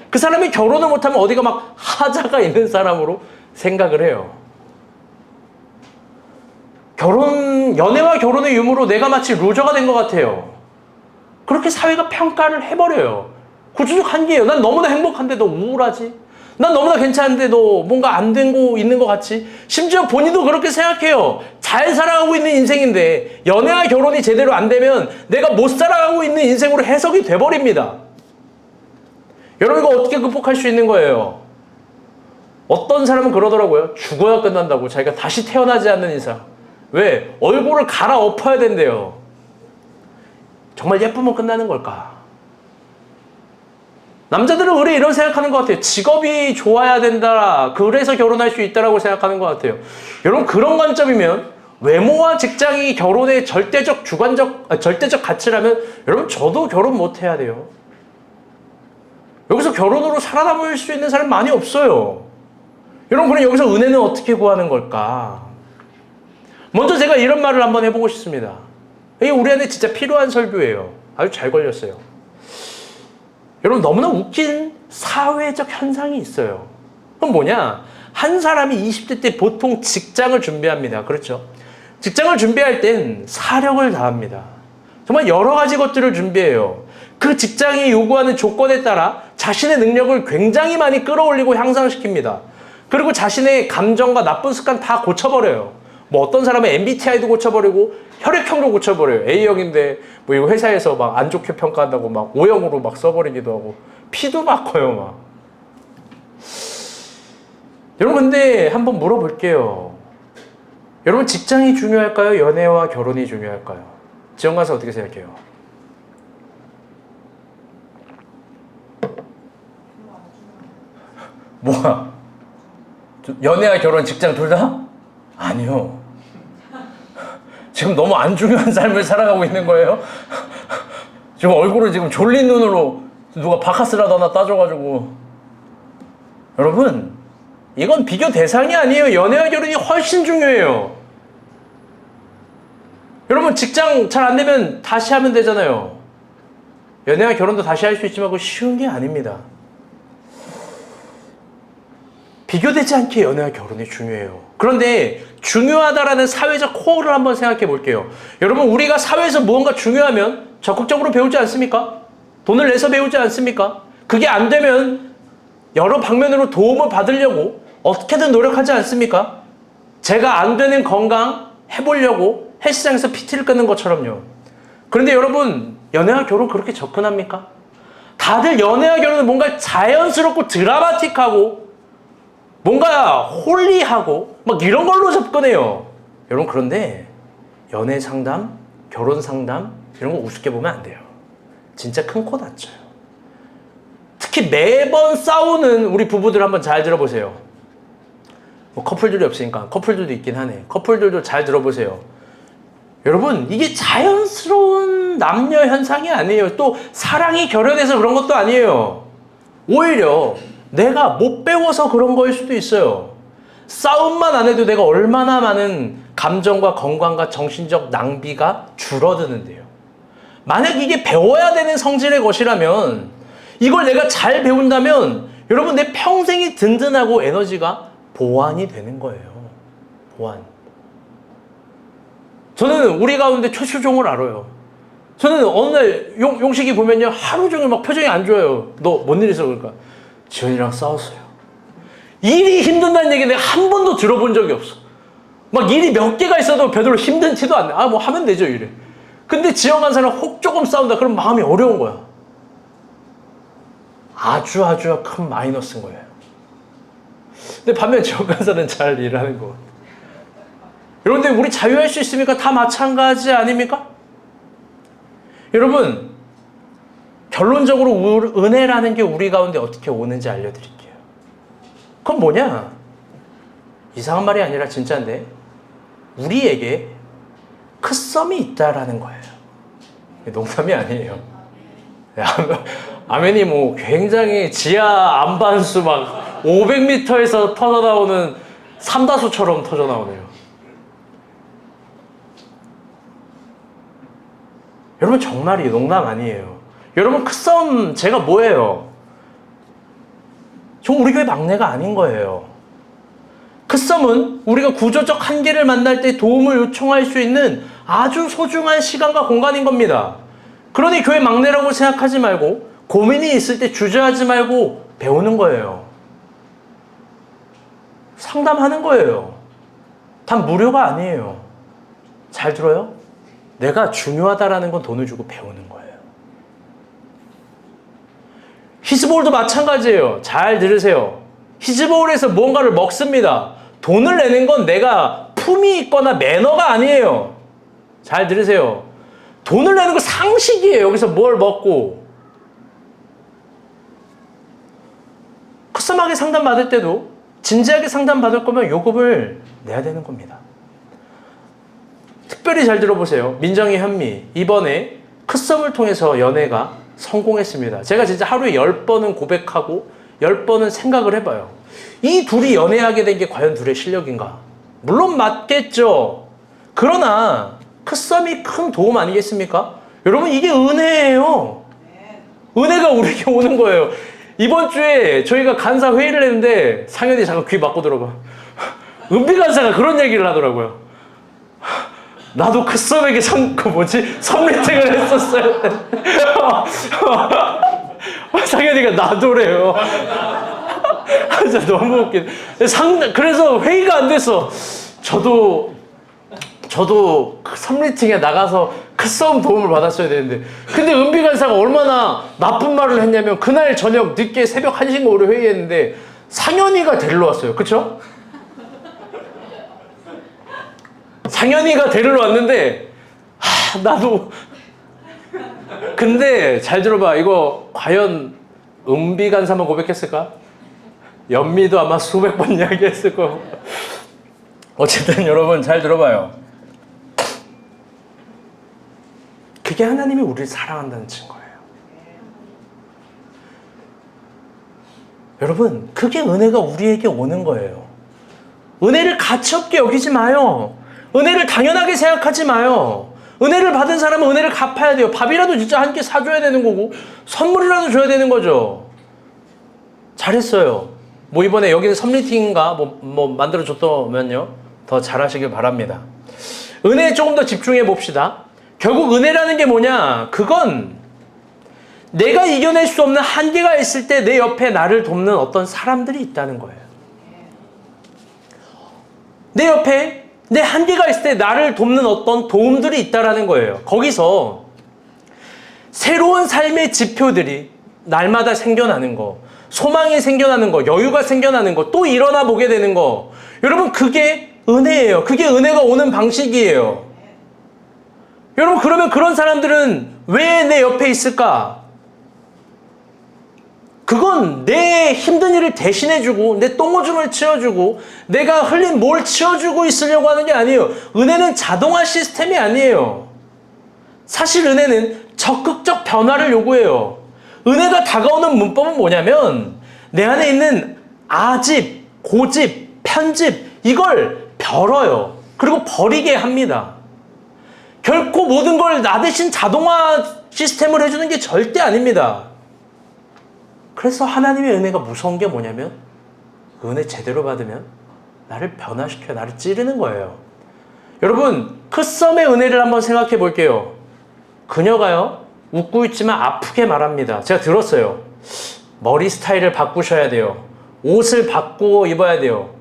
A: 그 사람이 결혼을 못하면 어디가 막 하자가 있는 사람으로 생각을 해요. 연애와 결혼의 유무로 내가 마치 루저가 된 것 같아요. 그렇게 사회가 평가를 해버려요. 구조적 한계예요. 난 너무나 행복한데 너 우울하지? 난 너무나 괜찮은데 너 뭔가 안 되고 있는 것 같지? 심지어 본인도 그렇게 생각해요. 잘 살아가고 있는 인생인데 연애와 결혼이 제대로 안 되면 내가 못 살아가고 있는 인생으로 해석이 돼버립니다. 여러분 이거 어떻게 극복할 수 있는 거예요? 어떤 사람은 그러더라고요. 죽어야 끝난다고. 자기가 다시 태어나지 않는 이상. 왜? 얼굴을 갈아엎어야 된대요. 정말 예쁘면 끝나는 걸까? 남자들은 의뢰 이런 생각하는 것 같아요. 직업이 좋아야 된다. 그래서 결혼할 수 있다라고 생각하는 것 같아요. 여러분 그런 관점이면 외모와 직장이 결혼의 절대적 가치라면 여러분 저도 결혼 못 해야 돼요. 여기서 결혼으로 살아남을 수 있는 사람 많이 없어요. 여러분 그럼 여기서 은혜는 어떻게 구하는 걸까? 먼저 제가 이런 말을 한번 해보고 싶습니다. 이게 우리한테 진짜 필요한 설교예요. 아주 잘 걸렸어요. 여러분 너무나 웃긴 사회적 현상이 있어요. 그럼 뭐냐? 한 사람이 20대 때 보통 직장을 준비합니다. 그렇죠? 직장을 준비할 땐 사력을 다합니다. 정말 여러 가지 것들을 준비해요. 그 직장이 요구하는 조건에 따라 자신의 능력을 굉장히 많이 끌어올리고 향상시킵니다. 그리고 자신의 감정과 나쁜 습관 다 고쳐버려요. 뭐 어떤 사람은 MBTI도 고쳐버리고 혈액형도 고쳐버려요. A형인데 뭐 이거 회사에서 막 안 좋게 평가한다고 막 O형으로 막 써버리기도 하고 피도 바꿔요 막. 여러분 근데 한번 물어볼게요. 여러분 직장이 중요할까요? 연애와 결혼이 중요할까요? 지원 가서 어떻게 생각해요? 뭐야? 연애와 결혼, 직장 둘 다? 아니요. 지금 너무 안 중요한 삶을 살아가고 있는 거예요? 지금 얼굴을 지금 졸린 눈으로 누가 바카스라도 하나 따줘가지고. 여러분, 이건 비교 대상이 아니에요. 연애와 결혼이 훨씬 중요해요. 여러분, 직장 잘 안 되면 다시 하면 되잖아요. 연애와 결혼도 다시 할 수 있지만 그거 쉬운 게 아닙니다. 비교되지 않게 연애와 결혼이 중요해요. 그런데 중요하다라는 사회적 코어를 한번 생각해 볼게요. 여러분 우리가 사회에서 무언가 중요하면 적극적으로 배우지 않습니까? 돈을 내서 배우지 않습니까? 그게 안 되면 여러 방면으로 도움을 받으려고 어떻게든 노력하지 않습니까? 제가 안 되는 건강 해보려고 헬스장에서 PT를 끊는 것처럼요. 그런데 여러분 연애와 결혼 그렇게 접근합니까? 다들 연애와 결혼은 뭔가 자연스럽고 드라마틱하고 뭔가 홀리하고 막 이런 걸로 접근해요. 여러분 그런데 연애 상담, 결혼 상담 이런 거 우습게 보면 안 돼요. 진짜 큰 코 다쳐요. 특히 매번 싸우는 우리 부부들 한번 잘 들어보세요. 뭐 커플들이 없으니까 커플들도 있긴 하네. 커플들도 잘 들어보세요. 여러분 이게 자연스러운 남녀 현상이 아니에요. 또 사랑이 결연해서 그런 것도 아니에요. 오히려 내가 못 배워서 그런 거일 수도 있어요. 싸움만 안 해도 내가 얼마나 많은 감정과 건강과 정신적 낭비가 줄어드는데요. 만약 이게 배워야 되는 성질의 것이라면 이걸 내가 잘 배운다면 여러분 내 평생이 든든하고 에너지가 보완이 되는 거예요. 보완. 저는 우리 가운데 최수종을 알아요. 저는 어느 날 용식이 보면요 하루 종일 막 표정이 안 좋아요. 너 뭔 일 있어? 그러니까 지원이랑 싸웠어요. 일이 힘든다는 얘기 내가 한 번도 들어본 적이 없어. 막 일이 몇 개가 있어도 별로 힘든 티도 안 나. 아, 뭐 하면 되죠, 이래. 근데 지원 간사랑 혹 조금 싸운다. 그럼 마음이 어려운 거야. 아주 큰 마이너스인 거예요. 근데 반면 지원 간사는 잘 일하는 거. 여러분들 우리 자유할 수 있습니까? 다 마찬가지 아닙니까? 여러분 결론적으로 은혜라는 게 우리 가운데 어떻게 오는지 알려드릴게요. 그건 뭐냐? 이상한 말이 아니라 진짜인데 우리에게 크 썸이 있다라는 거예요. 농담이 아니에요. 아멘이 뭐 굉장히 지하 안반수 막 500m에서 터져 나오는 삼다수처럼 터져 나오네요. 여러분 정말이 농담 아니에요. 여러분 그 싸움 제가 뭐예요? 저 우리 교회 막내가 아닌 거예요. 그 썸은 우리가 구조적 한계를 만날 때 도움을 요청할 수 있는 아주 소중한 시간과 공간인 겁니다. 그러니 교회 막내라고 생각하지 말고 고민이 있을 때 주저하지 말고 배우는 거예요. 상담하는 거예요. 단 무료가 아니에요. 잘 들어요? 내가 중요하다라는 건 돈을 주고 배우는 거예요. 히즈볼도 마찬가지예요. 잘 들으세요. 히즈볼에서 무언가를 먹습니다. 돈을 내는 건 내가 품이 있거나 매너가 아니에요. 잘 들으세요. 돈을 내는 건 상식이에요. 여기서 뭘 먹고. 커스텀하게 상담받을 때도 진지하게 상담받을 거면 요금을 내야 되는 겁니다. 특별히 잘 들어보세요. 민정이 현미 이번에 커스텀을 통해서 연애가 성공했습니다. 제가 진짜 하루에 10번은 고백하고 10번은 생각을 해봐요. 이 둘이 연애하게 된 게 과연 둘의 실력인가? 물론 맞겠죠. 그러나 커스텀이 큰 도움 아니겠습니까? 여러분 이게 은혜예요. 은혜가 우리에게 오는 거예요. 이번 주에 저희가 간사 회의를 했는데 상현이 잠깐 귀 막고 들어봐. 은비 간사가 그런 얘기를 하더라고요. 나도 커스텀에게 선미팅을 했었어요. 상현이가 나도래요. 진짜 너무 웃긴. 그래서 회의가 안 됐어. 저도 선미팅에 나가서 커스텀 도움을 받았어야 되는데. 근데 은비 간사가 얼마나 나쁜 말을 했냐면 그날 저녁 늦게 새벽 1시인가 오래 회의했는데 상현이가 데리러 왔어요. 그쵸? 상현이가 데리러 왔는데 나도 근데 잘 들어봐. 이거 과연 은비 간사만 고백했을까? 연미도 아마 수백 번 이야기했을 거고. 어쨌든 여러분 잘 들어봐요. 그게 하나님이 우리를 사랑한다는 증거예요. 여러분 그게 은혜가 우리에게 오는 거예요. 은혜를 가치없게 여기지 마요. 은혜를 당연하게 생각하지 마요. 은혜를 받은 사람은 은혜를 갚아야 돼요. 밥이라도 진짜 한 끼 사줘야 되는 거고 선물이라도 줘야 되는 거죠. 잘했어요. 뭐 이번에 여기는 섭리팅인가 뭐 만들어줬다면요 더 잘하시길 바랍니다. 은혜에 조금 더 집중해 봅시다. 결국 은혜라는 게 뭐냐? 그건 내가 이겨낼 수 없는 한계가 있을 때 내 옆에 나를 돕는 어떤 사람들이 있다는 거예요. 내 옆에 내 한계가 있을 때 나를 돕는 어떤 도움들이 있다라는 거예요. 거기서 새로운 삶의 지표들이 날마다 생겨나는 거, 소망이 생겨나는 거, 여유가 생겨나는 거, 또 일어나 보게 되는 거. 여러분 그게 은혜예요. 그게 은혜가 오는 방식이에요. 여러분 그러면 그런 사람들은 왜 내 옆에 있을까? 그건 내 힘든 일을 대신해주고 내 똥오줌을 치워주고 내가 흘린 뭘 치워주고 있으려고 하는 게 아니에요. 은혜는 자동화 시스템이 아니에요. 사실 은혜는 적극적 변화를 요구해요. 은혜가 다가오는 문법은 뭐냐면 내 안에 있는 아집, 고집, 편집 이걸 벼러요. 그리고 버리게 합니다. 결코 모든 걸 나 대신 자동화 시스템을 해주는 게 절대 아닙니다. 그래서 하나님의 은혜가 무서운 게 뭐냐면 은혜 제대로 받으면 나를 변화시켜요. 나를 찌르는 거예요. 여러분 크썸의 은혜를 한번 생각해 볼게요. 그녀가요 웃고 있지만 아프게 말합니다. 제가 들었어요. 머리 스타일을 바꾸셔야 돼요. 옷을 바꾸고 입어야 돼요.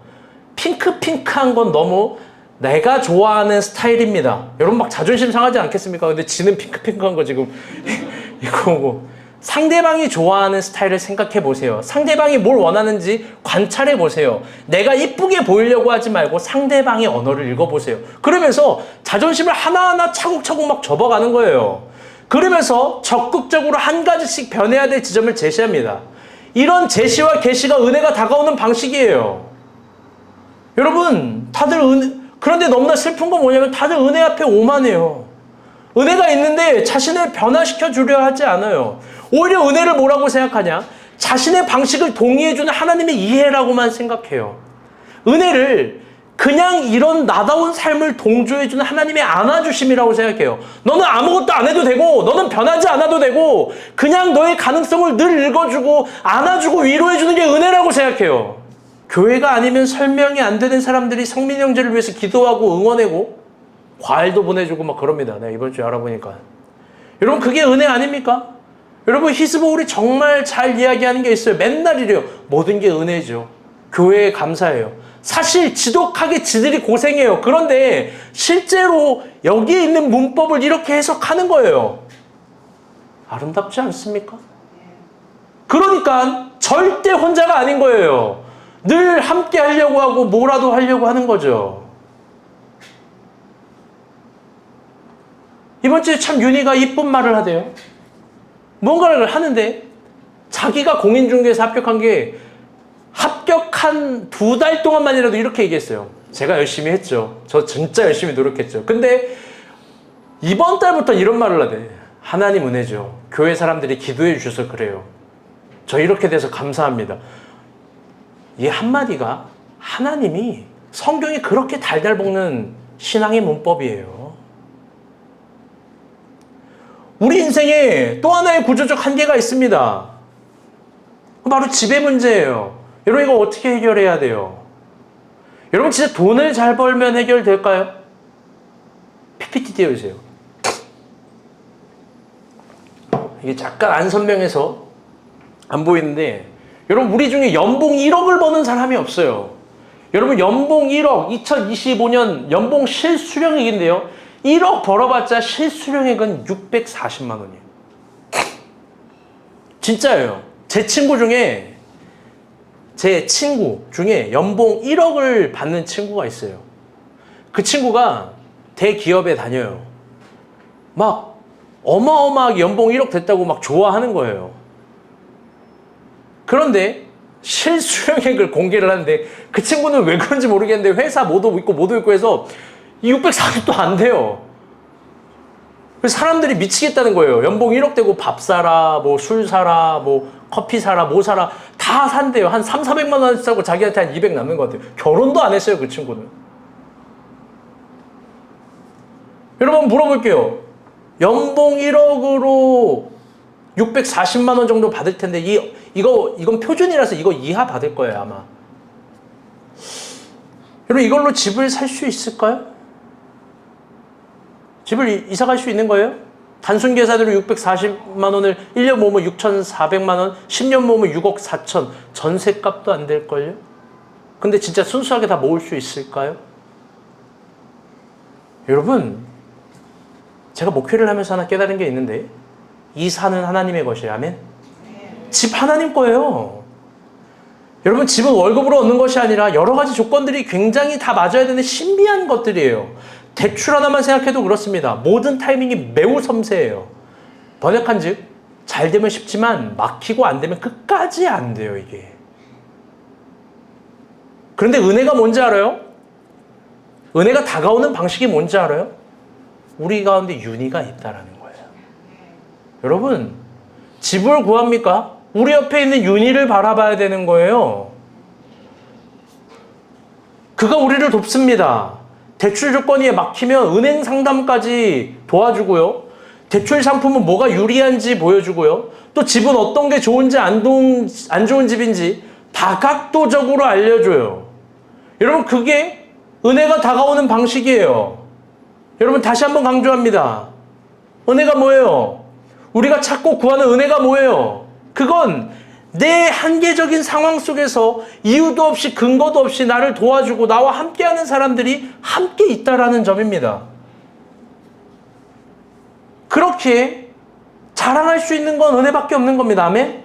A: 핑크한 건 너무 내가 좋아하는 스타일입니다. 여러분 막 자존심 상하지 않겠습니까? 근데 지는 핑크한 거 지금 이거고. 상대방이 좋아하는 스타일을 생각해 보세요. 상대방이 뭘 원하는지 관찰해 보세요. 내가 이쁘게 보이려고 하지 말고 상대방의 언어를 읽어보세요. 그러면서 자존심을 하나하나 차곡차곡 막 접어가는 거예요. 그러면서 적극적으로 한 가지씩 변해야 될 지점을 제시합니다. 이런 제시와 계시가 은혜가 다가오는 방식이에요. 여러분 다들 그런데 너무나 슬픈 건 뭐냐면 다들 은혜 앞에 오만해요. 은혜가 있는데 자신을 변화시켜 주려 하지 않아요. 오히려 은혜를 뭐라고 생각하냐? 자신의 방식을 동의해주는 하나님의 이해라고만 생각해요. 은혜를 그냥 이런 나다운 삶을 동조해주는 하나님의 안아주심이라고 생각해요. 너는 아무것도 안 해도 되고, 너는 변하지 않아도 되고, 그냥 너의 가능성을 늘 읽어주고, 안아주고, 위로해주는 게 은혜라고 생각해요. 교회가 아니면 설명이 안 되는 사람들이 성민 형제를 위해서 기도하고 응원하고, 과일도 보내주고 막 그럽니다. 내가 이번 주에 알아보니까. 여러분, 그게 은혜 아닙니까? 여러분, 히스보울이 정말 잘 이야기하는 게 있어요. 맨날 이래요. 모든 게 은혜죠. 교회에 감사해요. 사실 지독하게 지들이 고생해요. 그런데 실제로 여기에 있는 문법을 이렇게 해석하는 거예요. 아름답지 않습니까? 그러니까 절대 혼자가 아닌 거예요. 늘 함께 하려고 하고 뭐라도 하려고 하는 거죠. 이번 주에 참 윤희가 이쁜 말을 하대요. 뭔가를 하는데 자기가 공인중개사 합격한 게 합격한 2달 동안만이라도 이렇게 얘기했어요. 제가 열심히 했죠. 저 진짜 열심히 노력했죠. 근데 이번 달부터 이런 말을 하대. 하나님 은혜죠. 교회 사람들이 기도해 주셔서 그래요. 저 이렇게 돼서 감사합니다. 이 한마디가 하나님이 성경이 그렇게 달달 볶는 신앙의 문법이에요. 우리 인생에 또 하나의 구조적 한계가 있습니다. 바로 지배 문제예요. 여러분, 이거 어떻게 해결해야 돼요? 여러분, 진짜 돈을 잘 벌면 해결될까요? PPT 띄워주세요. 이게 잠깐 안 선명해서 안 보이는데, 여러분, 우리 중에 연봉 1억을 버는 사람이 없어요. 여러분, 연봉 1억, 2025년 연봉 실수령액인데요. 1억 벌어봤자 실수령액은 640만 원이에요. 진짜예요. 제 친구 중에 연봉 1억을 받는 친구가 있어요. 그 친구가 대기업에 다녀요. 막 어마어마하게 연봉 1억 됐다고 막 좋아하는 거예요. 그런데 실수령액을 공개를 하는데 그 친구는 왜 그런지 모르겠는데 회사 모두 있고 해서 640도 안 돼요. 그래서 사람들이 미치겠다는 거예요. 연봉 1억 되고 밥 사라, 뭐 술 사라, 뭐 커피 사라, 뭐 사라 다 산대요. 한 300~400만 원 사고 자기한테 한 200 남는 것 같아요. 결혼도 안 했어요, 그 친구는. 여러분, 물어볼게요. 연봉 1억으로 640만 원 정도 받을 텐데 이건 표준이라서 이거 이하 받을 거예요, 아마. 여러분, 이걸로 집을 살 수 있을까요? 집을 이사 갈 수 있는 거예요? 단순 계산으로 640만 원을 1년 모으면 6,400만 원, 10년 모으면 6억 4천, 전세값도 안 될걸요? 근데 진짜 순수하게 다 모을 수 있을까요? 여러분, 제가 목회를 하면서 하나 깨달은 게 있는데, 이 산은 하나님의 것이에요. 아멘? 집 하나님 거예요. 여러분, 집은 월급으로 얻는 것이 아니라 여러 가지 조건들이 굉장히 다 맞아야 되는 신비한 것들이에요. 대출 하나만 생각해도 그렇습니다. 모든 타이밍이 매우 섬세해요. 번역한즉 잘 되면 쉽지만 막히고 안 되면 끝까지 안 돼요, 이게. 그런데 은혜가 뭔지 알아요? 은혜가 다가오는 방식이 뭔지 알아요? 우리 가운데 윤희가 있다라는 거예요. 여러분, 집을 구합니까? 우리 옆에 있는 윤희를 바라봐야 되는 거예요. 그가 우리를 돕습니다. 대출 조건이 막히면 은행 상담까지 도와주고요. 대출 상품은 뭐가 유리한지 보여주고요. 또 집은 어떤 게 좋은지 안 좋은 집인지 다각도적으로 알려줘요. 여러분, 그게 은혜가 다가오는 방식이에요. 여러분, 다시 한번 강조합니다. 은혜가 뭐예요? 우리가 찾고 구하는 은혜가 뭐예요? 그건 내 한계적인 상황 속에서 이유도 없이 근거도 없이 나를 도와주고 나와 함께하는 사람들이 함께 있다라는 점입니다. 그렇게 자랑할 수 있는 건 은혜밖에 없는 겁니다. 아멘?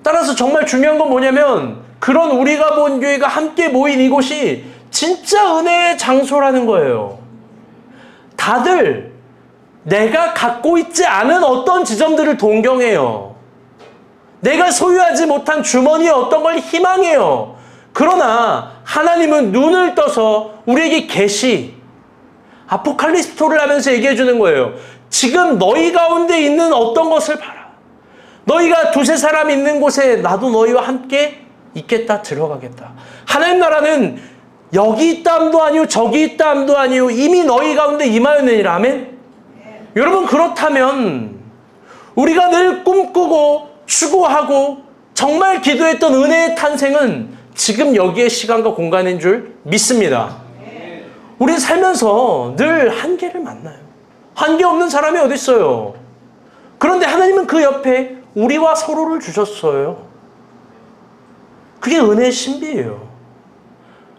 A: 따라서 정말 중요한 건 뭐냐면 그런 우리가 본 교회가 함께 모인 이곳이 진짜 은혜의 장소라는 거예요. 다들 내가 갖고 있지 않은 어떤 지점들을 동경해요. 내가 소유하지 못한 주머니에 어떤 걸 희망해요. 그러나 하나님은 눈을 떠서 우리에게 계시, 아포칼리스토를 하면서 얘기해 주는 거예요. 지금 너희 가운데 있는 어떤 것을 봐라. 너희가 두세 사람 있는 곳에 나도 너희와 함께 있겠다, 들어가겠다. 하나님 나라는 여기 있다함도 아니요, 저기 있다함도 아니요, 이미 너희 가운데 임하였느니라. 아멘? 여러분, 그렇다면 우리가 늘 꿈꾸고 추구하고 정말 기도했던 은혜의 탄생은 지금 여기의 시간과 공간인 줄 믿습니다. 우리 살면서 늘 한계를 만나요. 한계 없는 사람이 어디 있어요? 그런데 하나님은 그 옆에 우리와 서로를 주셨어요. 그게 은혜의 신비예요.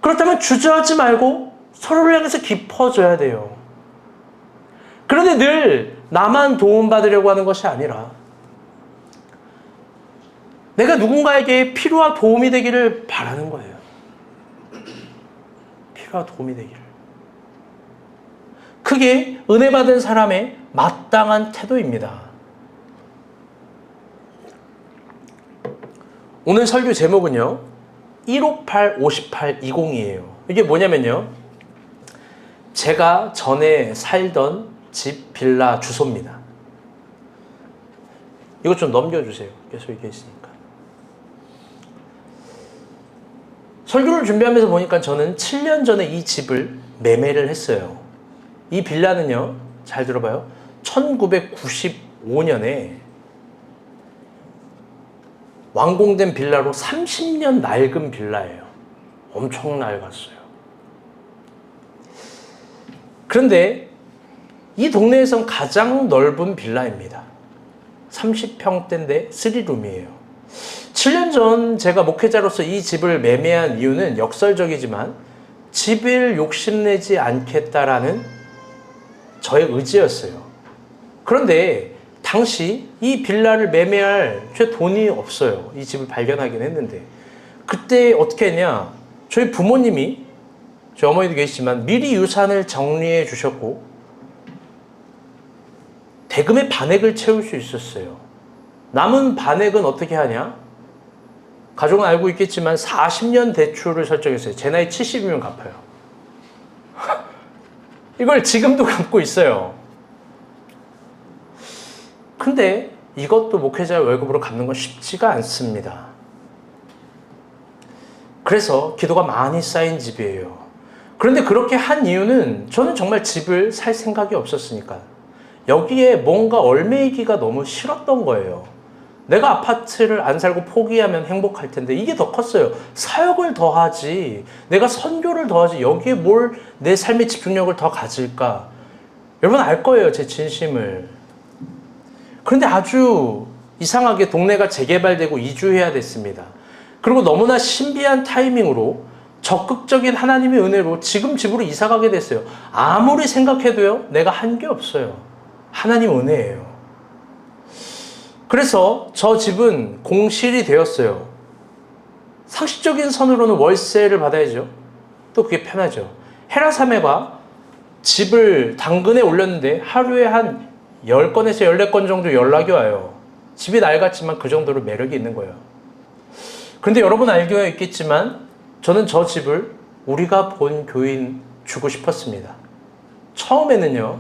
A: 그렇다면 주저하지 말고 서로를 향해서 깊어져야 돼요. 그런데 늘 나만 도움받으려고 하는 것이 아니라 내가 누군가에게 필요와 도움이 되기를 바라는 거예요. 필요와 도움이 되기를. 그게 은혜 받은 사람의 마땅한 태도입니다. 오늘 설교 제목은요, 158-5820이에요. 이게 뭐냐면요, 제가 전에 살던 집 빌라 주소입니다. 이거 좀 넘겨주세요. 계속 얘기했으니까. 설교를 준비하면서 보니까 저는 7년 전에 이 집을 매매를 했어요. 이 빌라는요, 잘 들어봐요. 1995년에 완공된 빌라로 30년 낡은 빌라예요. 엄청 낡았어요. 그런데 이 동네에선 가장 넓은 빌라입니다. 30평대인데 3룸이에요. 7년 전 제가 목회자로서 이 집을 매매한 이유는 역설적이지만 집을 욕심내지 않겠다라는 저의 의지였어요. 그런데 당시 이 빌라를 매매할 제 돈이 없어요. 이 집을 발견하긴 했는데 그때 어떻게 했냐, 저희 부모님이, 저희 어머니도 계시지만 미리 유산을 정리해 주셨고 대금의 반액을 채울 수 있었어요. 남은 반액은 어떻게 하냐, 가족은 알고 있겠지만 40년 대출을 설정했어요. 제 나이 70이면 갚아요. 이걸 지금도 갚고 있어요. 근데 이것도 목회자의 월급으로 갚는 건 쉽지가 않습니다. 그래서 기도가 많이 쌓인 집이에요. 그런데 그렇게 한 이유는 저는 정말 집을 살 생각이 없었으니까. 여기에 뭔가 얽매이기가 너무 싫었던 거예요. 내가 아파트를 안 살고 포기하면 행복할 텐데 이게 더 컸어요. 사역을 더 하지, 내가 선교를 더 하지, 여기에 뭘 내 삶의 집중력을 더 가질까. 여러분 알 거예요, 제 진심을. 그런데 아주 이상하게 동네가 재개발되고 이주해야 됐습니다. 그리고 너무나 신비한 타이밍으로 적극적인 하나님의 은혜로 지금 집으로 이사 가게 됐어요. 아무리 생각해도요, 내가 한 게 없어요. 하나님 은혜예요. 그래서 저 집은 공실이 되었어요. 상식적인 선으로는 월세를 받아야죠. 또 그게 편하죠. 헤라사매가 집을 당근에 올렸는데 하루에 한 10건에서 14건 정도 연락이 와요. 집이 낡았지만 그 정도로 매력이 있는 거예요. 그런데 여러분 알고 있겠지만 저는 저 집을 우리가 본 교인 주고 싶었습니다. 처음에는요,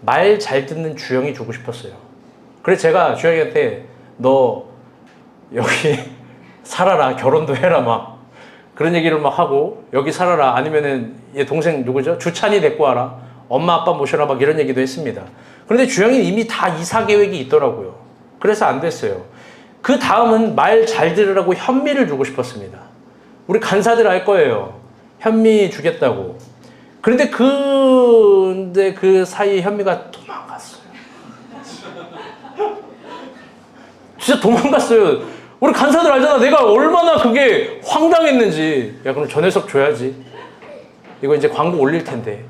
A: 말 잘 듣는 주영이 주고 싶었어요. 그래서 제가 주영이한테 너 여기 살아라, 결혼도 해라 막 그런 얘기를 막 하고, 여기 살아라, 아니면은 얘 동생 누구죠? 주찬이 데리고 와라, 엄마 아빠 모셔라 막 이런 얘기도 했습니다. 그런데 주영이는 이미 다 이사 계획이 있더라고요. 그래서 안 됐어요. 그 다음은 말 잘 들으라고 현미를 주고 싶었습니다. 우리 간사들 알 거예요. 현미 주겠다고. 그런데 그 사이에 현미가 도망갔어요. 진짜 도망갔어요. 우리 간사들 알잖아. 내가 얼마나 그게 황당했는지. 야, 그럼 저 녀석 줘야지. 이거 이제 광고 올릴 텐데.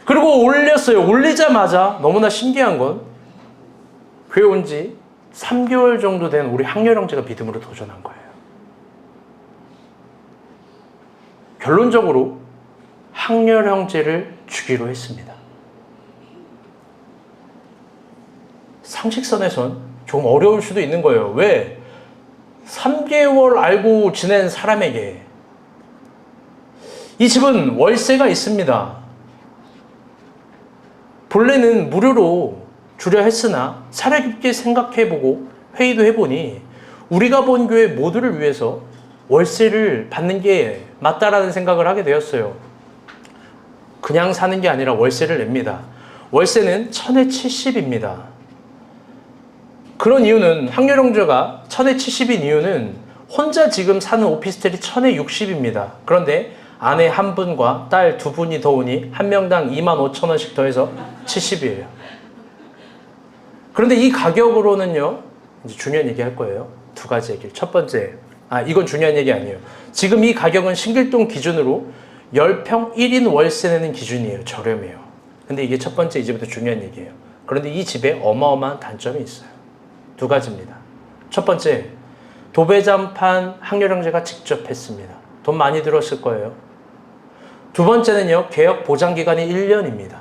A: 그리고 올렸어요. 올리자마자 너무나 신기한 건 교회 온 지 3개월 정도 된 우리 학렬 형제가 믿음으로 도전한 거예요. 결론적으로 학렬 형제를 주기로 했습니다. 상식선에선 좀 어려울 수도 있는 거예요. 왜? 3개월 알고 지낸 사람에게. 이 집은 월세가 있습니다. 본래는 무료로 주려 했으나 사려 깊게 생각해보고 회의도 해보니 우리가 본 교회 모두를 위해서 월세를 받는 게 맞다라는 생각을 하게 되었어요. 그냥 사는 게 아니라 월세를 냅니다. 월세는 1000에 70입니다. 그런 이유는 확률형제가 1000에 70인 이유는 혼자 지금 사는 오피스텔이 1000에 60입니다. 그런데 아내 한 분과 딸 두 분이 더 오니 한 명당 25,000원씩 더해서 70이에요. 그런데 이 가격으로는요, 이제 중요한 얘기 할 거예요. 두 가지 얘기. 첫 번째, 이건 중요한 얘기 아니에요. 지금 이 가격은 신길동 기준으로 10평 1인 월세 내는 기준이에요. 저렴해요. 근데 이게 첫 번째 이제부터 중요한 얘기예요. 그런데 이 집에 어마어마한 단점이 있어요. 두 가지입니다. 첫 번째, 도배장판 확률형제가 직접 했습니다. 돈 많이 들었을 거예요. 두 번째는요, 계약 보장 기간이 1년입니다.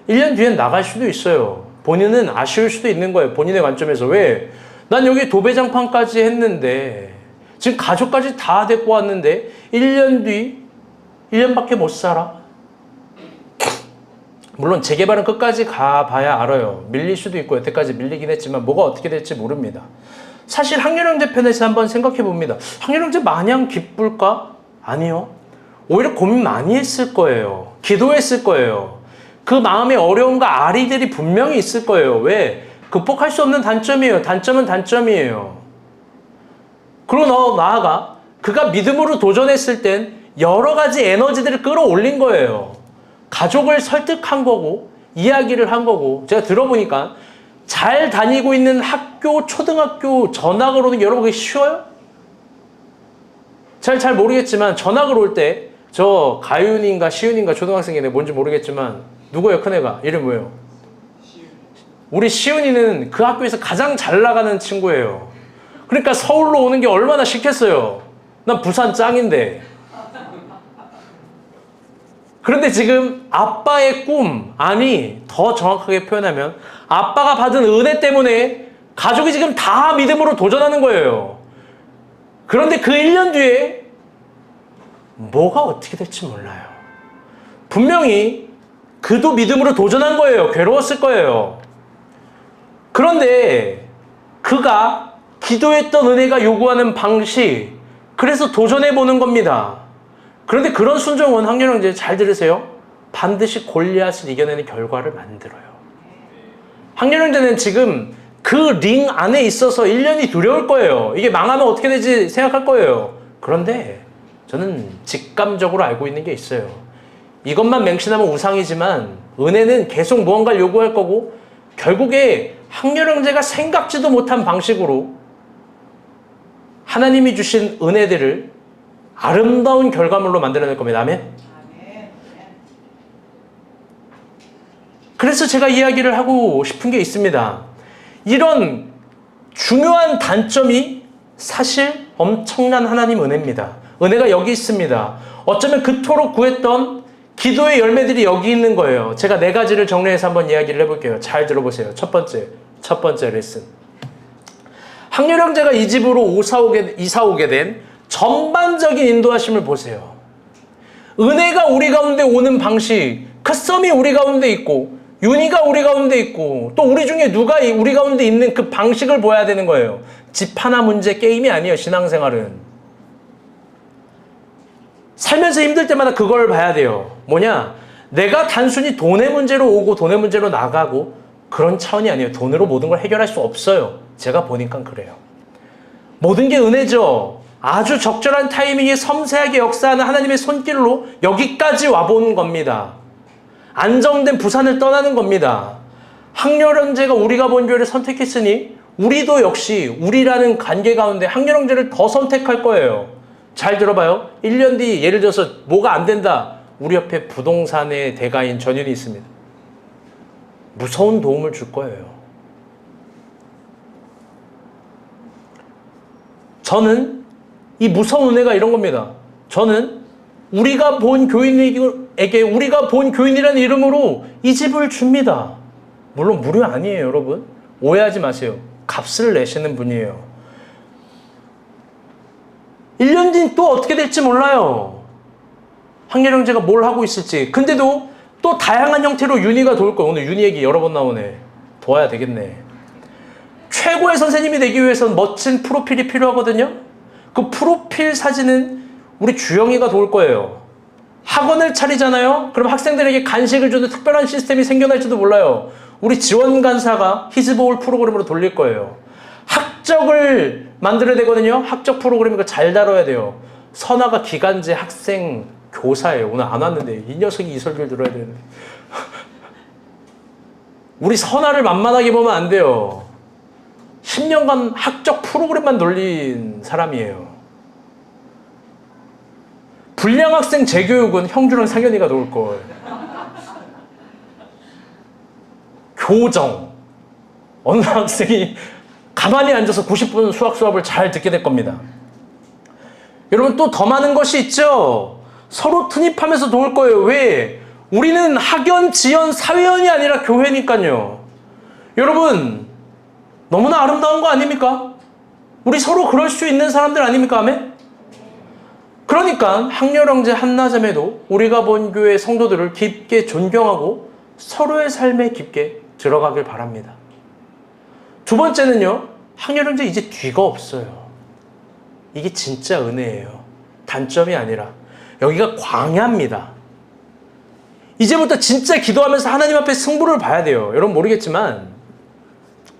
A: 1년 뒤엔 나갈 수도 있어요. 본인은 아쉬울 수도 있는 거예요. 본인의 관점에서. 왜? 난 여기 도배장판까지 했는데, 지금 가족까지 다 데리고 왔는데, 1년 뒤, 1년밖에 못 살아? 물론 재개발은 끝까지 가봐야 알아요. 밀릴 수도 있고, 여태까지 밀리긴 했지만, 뭐가 어떻게 될지 모릅니다. 사실 확률형제 편에서 한번 생각해 봅니다. 확률형제 마냥 기쁠까? 아니요. 오히려 고민 많이 했을 거예요. 기도했을 거예요. 그 마음의 어려움과 아리들이 분명히 있을 거예요. 왜? 극복할 수 없는 단점이에요. 단점은 단점이에요. 그리고 나아가 그가 믿음으로 도전했을 땐 여러 가지 에너지들을 끌어올린 거예요. 가족을 설득한 거고 이야기를 한 거고 제가 들어보니까 잘 다니고 있는 학교, 초등학교 전학을 오는 게 여러분 그게 쉬워요? 잘 모르겠지만 전학을 올 때 저 가윤인가 시윤인가 초등학생인데 뭔지 모르겠지만 누구예요 큰애가? 이름 뭐예요? 우리 시윤이는 그 학교에서 가장 잘 나가는 친구예요. 그러니까 서울로 오는 게 얼마나 싫겠어요. 난 부산 짱인데. 그런데 지금 아빠의 꿈, 아니 더 정확하게 표현하면 아빠가 받은 은혜 때문에 가족이 지금 다 믿음으로 도전하는 거예요. 그런데 그 1년 뒤에 뭐가 어떻게 될지 몰라요. 분명히 그도 믿음으로 도전한 거예요. 괴로웠을 거예요. 그런데 그가 기도했던 은혜가 요구하는 방식, 그래서 도전해보는 겁니다. 그런데 그런 순종은 확률형제 잘 들으세요. 반드시 골리앗을 이겨내는 결과를 만들어요. 확률형제는 지금 그 링 안에 있어서 1년이 두려울 거예요. 이게 망하면 어떻게 되지 생각할 거예요. 그런데 저는 직감적으로 알고 있는 게 있어요. 이것만 맹신하면 우상이지만 은혜는 계속 무언가를 요구할 거고 결국에 확률형제가 생각지도 못한 방식으로 하나님이 주신 은혜들을 아름다운 결과물로 만들어낼 겁니다. 아멘? 그래서 제가 이야기를 하고 싶은 게 있습니다. 이런 중요한 단점이 사실 엄청난 하나님 은혜입니다. 은혜가 여기 있습니다. 어쩌면 그토록 구했던 기도의 열매들이 여기 있는 거예요. 제가 4가지를 정리해서 한번 이야기를 해볼게요. 잘 들어보세요. 첫 번째 레슨. 확률형제가 이 집으로 이사 오게 된 전반적인 인도하심을 보세요. 은혜가 우리 가운데 오는 방식, 크썸이 우리 가운데 있고 윤희가 우리 가운데 있고 또 우리 중에 누가 우리 가운데 있는 그 방식을 보여야 되는 거예요. 집 하나 문제 게임이 아니에요. 신앙생활은. 살면서 힘들 때마다 그걸 봐야 돼요. 뭐냐? 내가 단순히 돈의 문제로 오고 돈의 문제로 나가고 그런 차원이 아니에요. 돈으로 모든 걸 해결할 수 없어요. 제가 보니까 그래요. 모든 게 은혜죠. 아주 적절한 타이밍에 섬세하게 역사하는 하나님의 손길로 여기까지 와본 겁니다. 안정된 부산을 떠나는 겁니다. 확률형제가 우리가 본 교회를 선택했으니 우리도 역시 우리라는 관계 가운데 확률형제를 더 선택할 거예요. 잘 들어봐요. 1년 뒤 예를 들어서 뭐가 안 된다. 우리 옆에 부동산의 대가인 전윤이 있습니다. 무서운 도움을 줄 거예요. 저는 이 무서운 은혜가 이런 겁니다. 저는 우리가 본 교인에게 우리가 본 교인이라는 이름으로 이 집을 줍니다. 물론 무료 아니에요, 여러분. 오해하지 마세요. 값을 내시는 분이에요. 1년 뒤는 또 어떻게 될지 몰라요. 확률형제가 뭘 하고 있을지. 근데도 또 다양한 형태로 윤희가 도울 거예요. 오늘 윤희 얘기 여러 번 나오네. 도와야 되겠네. 최고의 선생님이 되기 위해서는 멋진 프로필이 필요하거든요. 그 프로필 사진은 우리 주영이가 도울 거예요. 학원을 차리잖아요. 그럼 학생들에게 간식을 주는 특별한 시스템이 생겨날지도 몰라요. 우리 지원 간사가 히즈보울 프로그램으로 돌릴 거예요. 학적을 만들어야 되거든요. 학적 프로그램 잘 다뤄야 돼요. 선아가 기간제 학생 교사예요. 오늘 안 왔는데 이 녀석이 이 설교를 들어야 되는데 우리 선아를 만만하게 보면 안 돼요. 10년간 학적 프로그램만 돌린 사람이에요. 불량 학생 재교육은 형주랑 상현이가 놓을 거예요. 교정. 어느 학생이 가만히 앉아서 90분 수학을 잘 듣게 될 겁니다. 여러분 또 더 많은 것이 있죠. 서로 투입하면서 도울 거예요. 왜? 우리는 학연, 지연, 사회연이 아니라 교회니까요. 여러분 너무나 아름다운 거 아닙니까? 우리 서로 그럴 수 있는 사람들 아닙니까? 아멘? 그러니까 학렬형제 한나자매도 우리가 본 교회 성도들을 깊게 존경하고 서로의 삶에 깊게 들어가길 바랍니다. 두 번째는요. 학렬형제 이제 뒤가 없어요. 이게 진짜 은혜예요. 단점이 아니라 여기가 광야입니다. 이제부터 진짜 기도하면서 하나님 앞에 승부를 봐야 돼요. 여러분 모르겠지만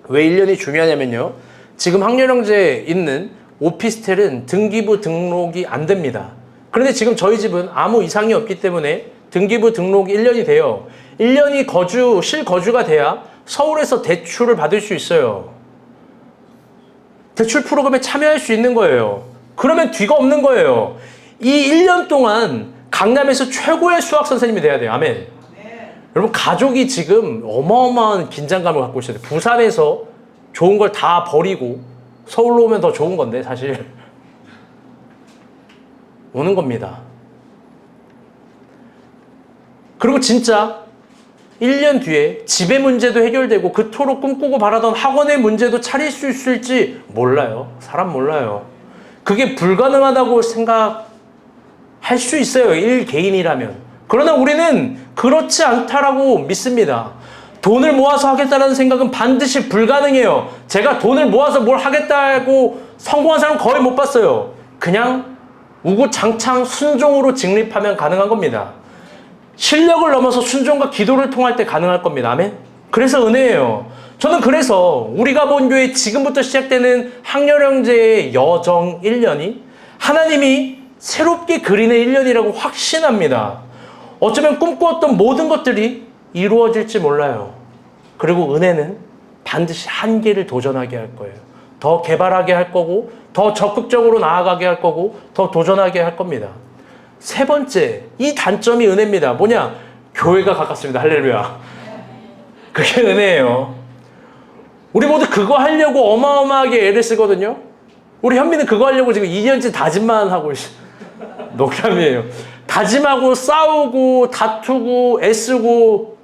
A: 왜 1년이 중요하냐면요. 지금 학렬형제에 있는 오피스텔은 등기부 등록이 안 됩니다. 그런데 지금 저희 집은 아무 이상이 없기 때문에 등기부 등록이 1년이 돼요. 1년이 실거주가 돼야 서울에서 대출을 받을 수 있어요. 대출 프로그램에 참여할 수 있는 거예요. 그러면 뒤가 없는 거예요. 이 1년 동안 강남에서 최고의 수학 선생님이 돼야 돼요. 아멘. 네. 여러분 가족이 지금 어마어마한 긴장감을 갖고 있어야 돼요. 부산에서 좋은 걸 다 버리고 서울로 오면 더 좋은 건데 사실 오는 겁니다. 그리고 진짜 1년 뒤에 집의 문제도 해결되고 그토록 꿈꾸고 바라던 학원의 문제도 차릴 수 있을지 몰라요. 사람 몰라요. 그게 불가능하다고 생각할 수 있어요. 1개인이라면. 그러나 우리는 그렇지 않다라고 믿습니다. 돈을 모아서 하겠다는 생각은 반드시 불가능해요. 제가 돈을 모아서 뭘 하겠다고 성공한 사람 거의 못 봤어요. 그냥 우구장창 순종으로 직립하면 가능한 겁니다. 실력을 넘어서 순종과 기도를 통할 때 가능할 겁니다. 아멘? 그래서 은혜예요. 저는 그래서 우리가 본 교회 지금부터 시작되는 학렬형제의 여정 1년이 하나님이 새롭게 그리는 1년이라고 확신합니다. 어쩌면 꿈꾸었던 모든 것들이 이루어질지 몰라요. 그리고 은혜는 반드시 한계를 도전하게 할 거예요. 더 개발하게 할 거고 더 적극적으로 나아가게 할 거고 더 도전하게 할 겁니다. 세 번째, 이 단점이 은혜입니다. 뭐냐? 교회가 가깝습니다. 할렐루야. 그게 은혜예요. 우리 모두 그거 하려고 어마어마하게 애를 쓰거든요. 우리 현미는 그거 하려고 지금 2년째 다짐만 하고 있어요. 농담이에요. 다짐하고 싸우고 다투고 애쓰고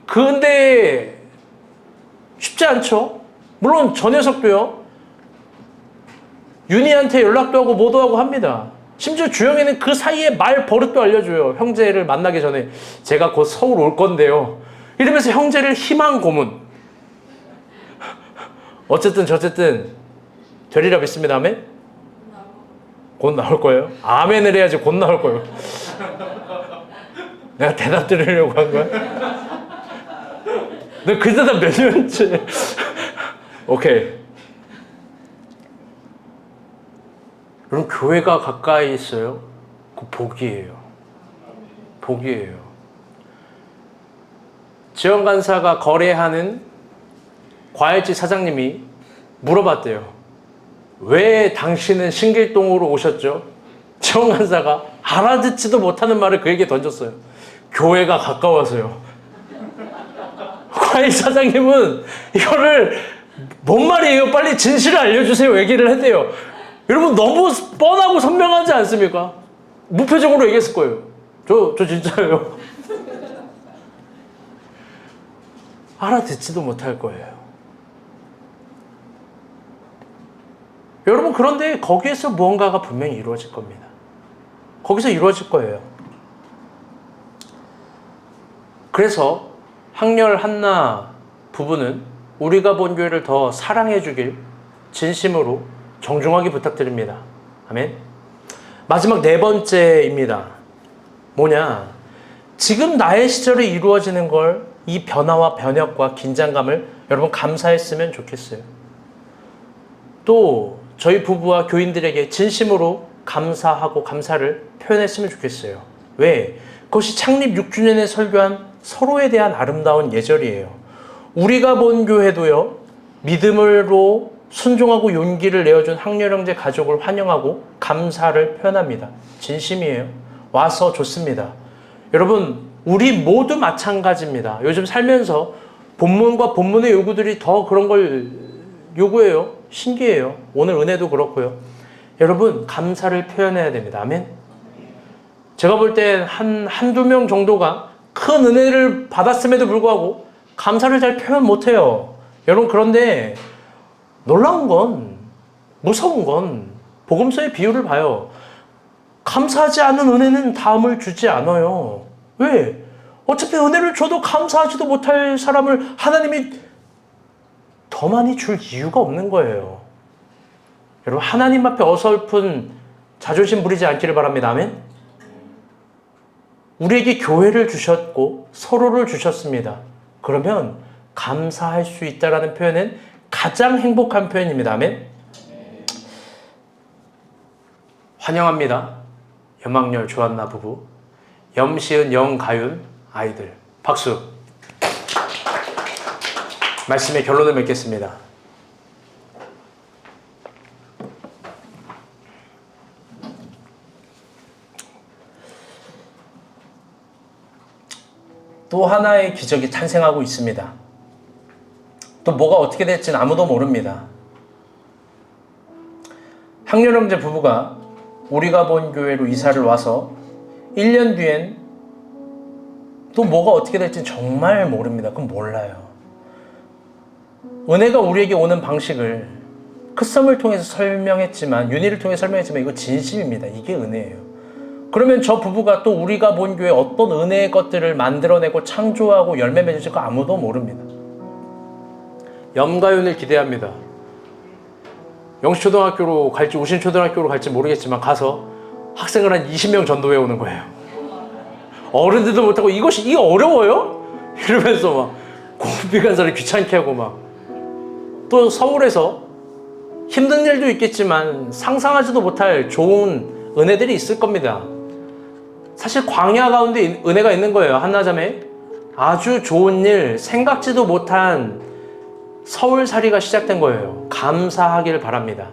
A: 근데 쉽지 않죠. 물론 저 녀석도요. 윤희한테 연락도 하고 뭐도 하고 합니다. 심지어 주영이는 그 사이에 말 버릇도 알려줘요. 형제를 만나기 전에 제가 곧 서울 올 건데요. 이러면서 형제를 희망 고문. 어쨌든 저쨌든 되리라 믿습니다. 아멘? 곧 나올 거예요. 아멘을 해야지 곧 나올 거예요. 내가 대답 드리려고 한 거야? 너 그 대답 몇 년째? 오케이. 여러분 교회가 가까이 있어요. 그 복이에요. 복이에요. 지원간사가 거래하는 과일집 사장님이 물어봤대요. 왜 당신은 신길동으로 오셨죠? 지원간사가 알아듣지도 못하는 말을 그에게 던졌어요. 교회가 가까워서요. 과일 사장님은 이거를 뭔 말이에요? 빨리 진실을 알려주세요. 얘기를 했대요. 여러분 너무 뻔하고 선명하지 않습니까? 무표정으로 얘기했을 거예요. 저 진짜예요. 알아듣지도 못할 거예요. 여러분 그런데 거기에서 무언가가 분명히 이루어질 겁니다. 거기서 이루어질 거예요. 그래서 항렬 한나 부부는 우리가 본 교회를 더 사랑해 주길 진심으로 정중하게 부탁드립니다. 아멘. 마지막 네 번째입니다. 뭐냐? 지금 나의 시절에 이루어지는 걸 이 변화와 변혁과 긴장감을 여러분 감사했으면 좋겠어요. 또 저희 부부와 교인들에게 진심으로 감사하고 감사를 표현했으면 좋겠어요. 왜? 그것이 창립 6주년에 설교한 서로에 대한 아름다운 예절이에요. 우리가 본 교회도요, 믿음으로 순종하고 용기를 내어준 항렬 형제 가족을 환영하고 감사를 표현합니다. 진심이에요. 와서 좋습니다. 여러분, 우리 모두 마찬가지입니다. 요즘 살면서 본문과 본문의 요구들이 더 그런 걸 요구해요. 신기해요. 오늘 은혜도 그렇고요. 여러분, 감사를 표현해야 됩니다. 아멘. 제가 볼 때 한두 명 정도가 큰 은혜를 받았음에도 불구하고 감사를 잘 표현 못해요. 여러분, 그런데 놀라운 건, 무서운 건 복음서의 비유를 봐요. 감사하지 않은 은혜는 다음을 주지 않아요. 왜? 어차피 은혜를 줘도 감사하지도 못할 사람을 하나님이 더 많이 줄 이유가 없는 거예요. 여러분, 하나님 앞에 어설픈 자존심 부리지 않기를 바랍니다. 아멘. 우리에게 교회를 주셨고 서로를 주셨습니다. 그러면 감사할 수 있다라는 표현은 가장 행복한 표현입니다. 아멘. 환영합니다. 염학렬 조한나 부부, 염시은 영가윤 아이들. 박수. 말씀의 결론을 맺겠습니다. 또 하나의 기적이 탄생하고 있습니다. 또 뭐가 어떻게 될지는 아무도 모릅니다. 항렬 형제 부부가 우리가 본 교회로 이사를 와서 1년 뒤엔 또 뭐가 어떻게 될지는 정말 모릅니다. 그건 몰라요. 은혜가 우리에게 오는 방식을 크썸을 통해서 설명했지만, 윤희를 통해서 설명했지만 이거 진심입니다. 이게 은혜예요. 그러면 저 부부가 또 우리가 본 교회 어떤 은혜의 것들을 만들어내고 창조하고 열매 맺을지 아무도 모릅니다. 염가윤을 기대합니다. 영시초등학교로 갈지 우신초등학교로 갈지 모르겠지만 가서 학생을 한 20명 전도해 오는 거예요. 어른들도 못하고 이게 어려워요? 이러면서 막 공비 간사를 귀찮게 하고 막, 또 서울에서 힘든 일도 있겠지만 상상하지도 못할 좋은 은혜들이 있을 겁니다. 사실 광야 가운데 은혜가 있는 거예요. 한나자매 아주 좋은 일, 생각지도 못한 서울살이가 시작된 거예요. 감사하길 바랍니다.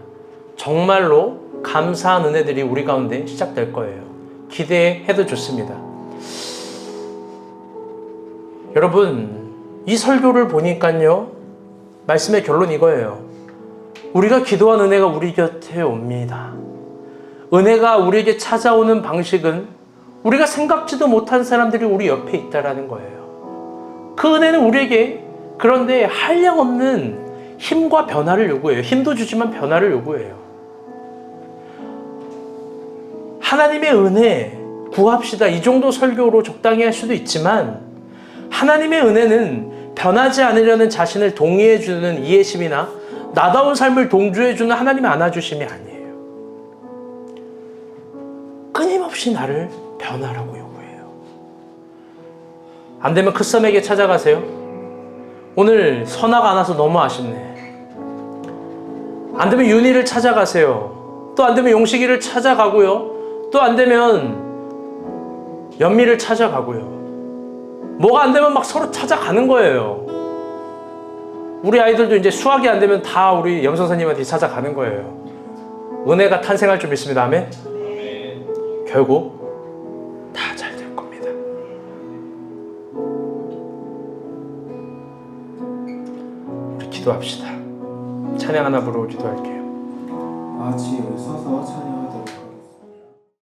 A: 정말로 감사한 은혜들이 우리 가운데 시작될 거예요. 기대해도 좋습니다. 여러분, 이 설교를 보니까요, 말씀의 결론 이거예요. 우리가 기도한 은혜가 우리 곁에 옵니다. 은혜가 우리에게 찾아오는 방식은 우리가 생각지도 못한 사람들이 우리 옆에 있다라는 거예요. 그 은혜는 우리에게 그런데 한량없는 힘과 변화를 요구해요. 힘도 주지만 변화를 요구해요. 하나님의 은혜 구합시다. 이 정도 설교로 적당히 할 수도 있지만, 하나님의 은혜는 변하지 않으려는 자신을 동의해주는 이해심이나 나다운 삶을 동조해주는 하나님의 안아주심이 아니에요. 끊임없이 나를 변화라고 요구해요. 안 되면 크썸에게 찾아가세요. 오늘 선아가 안 와서 너무 아쉽네. 안 되면 윤희를 찾아가세요. 또 안 되면 용식이를 찾아가고요. 또 안 되면 연미를 찾아가고요. 뭐가 안 되면 막 서로 찾아가는 거예요. 우리 아이들도 이제 수학이 안 되면 다 우리 염선생님한테 찾아가는 거예요. 은혜가 탄생할 줄 믿습니다. 아멘? 결국 다 잘 될 겁니다. 우리 기도합시다. 찬양 하나 부르고 기도할게요.
B: 같이 서서 찬양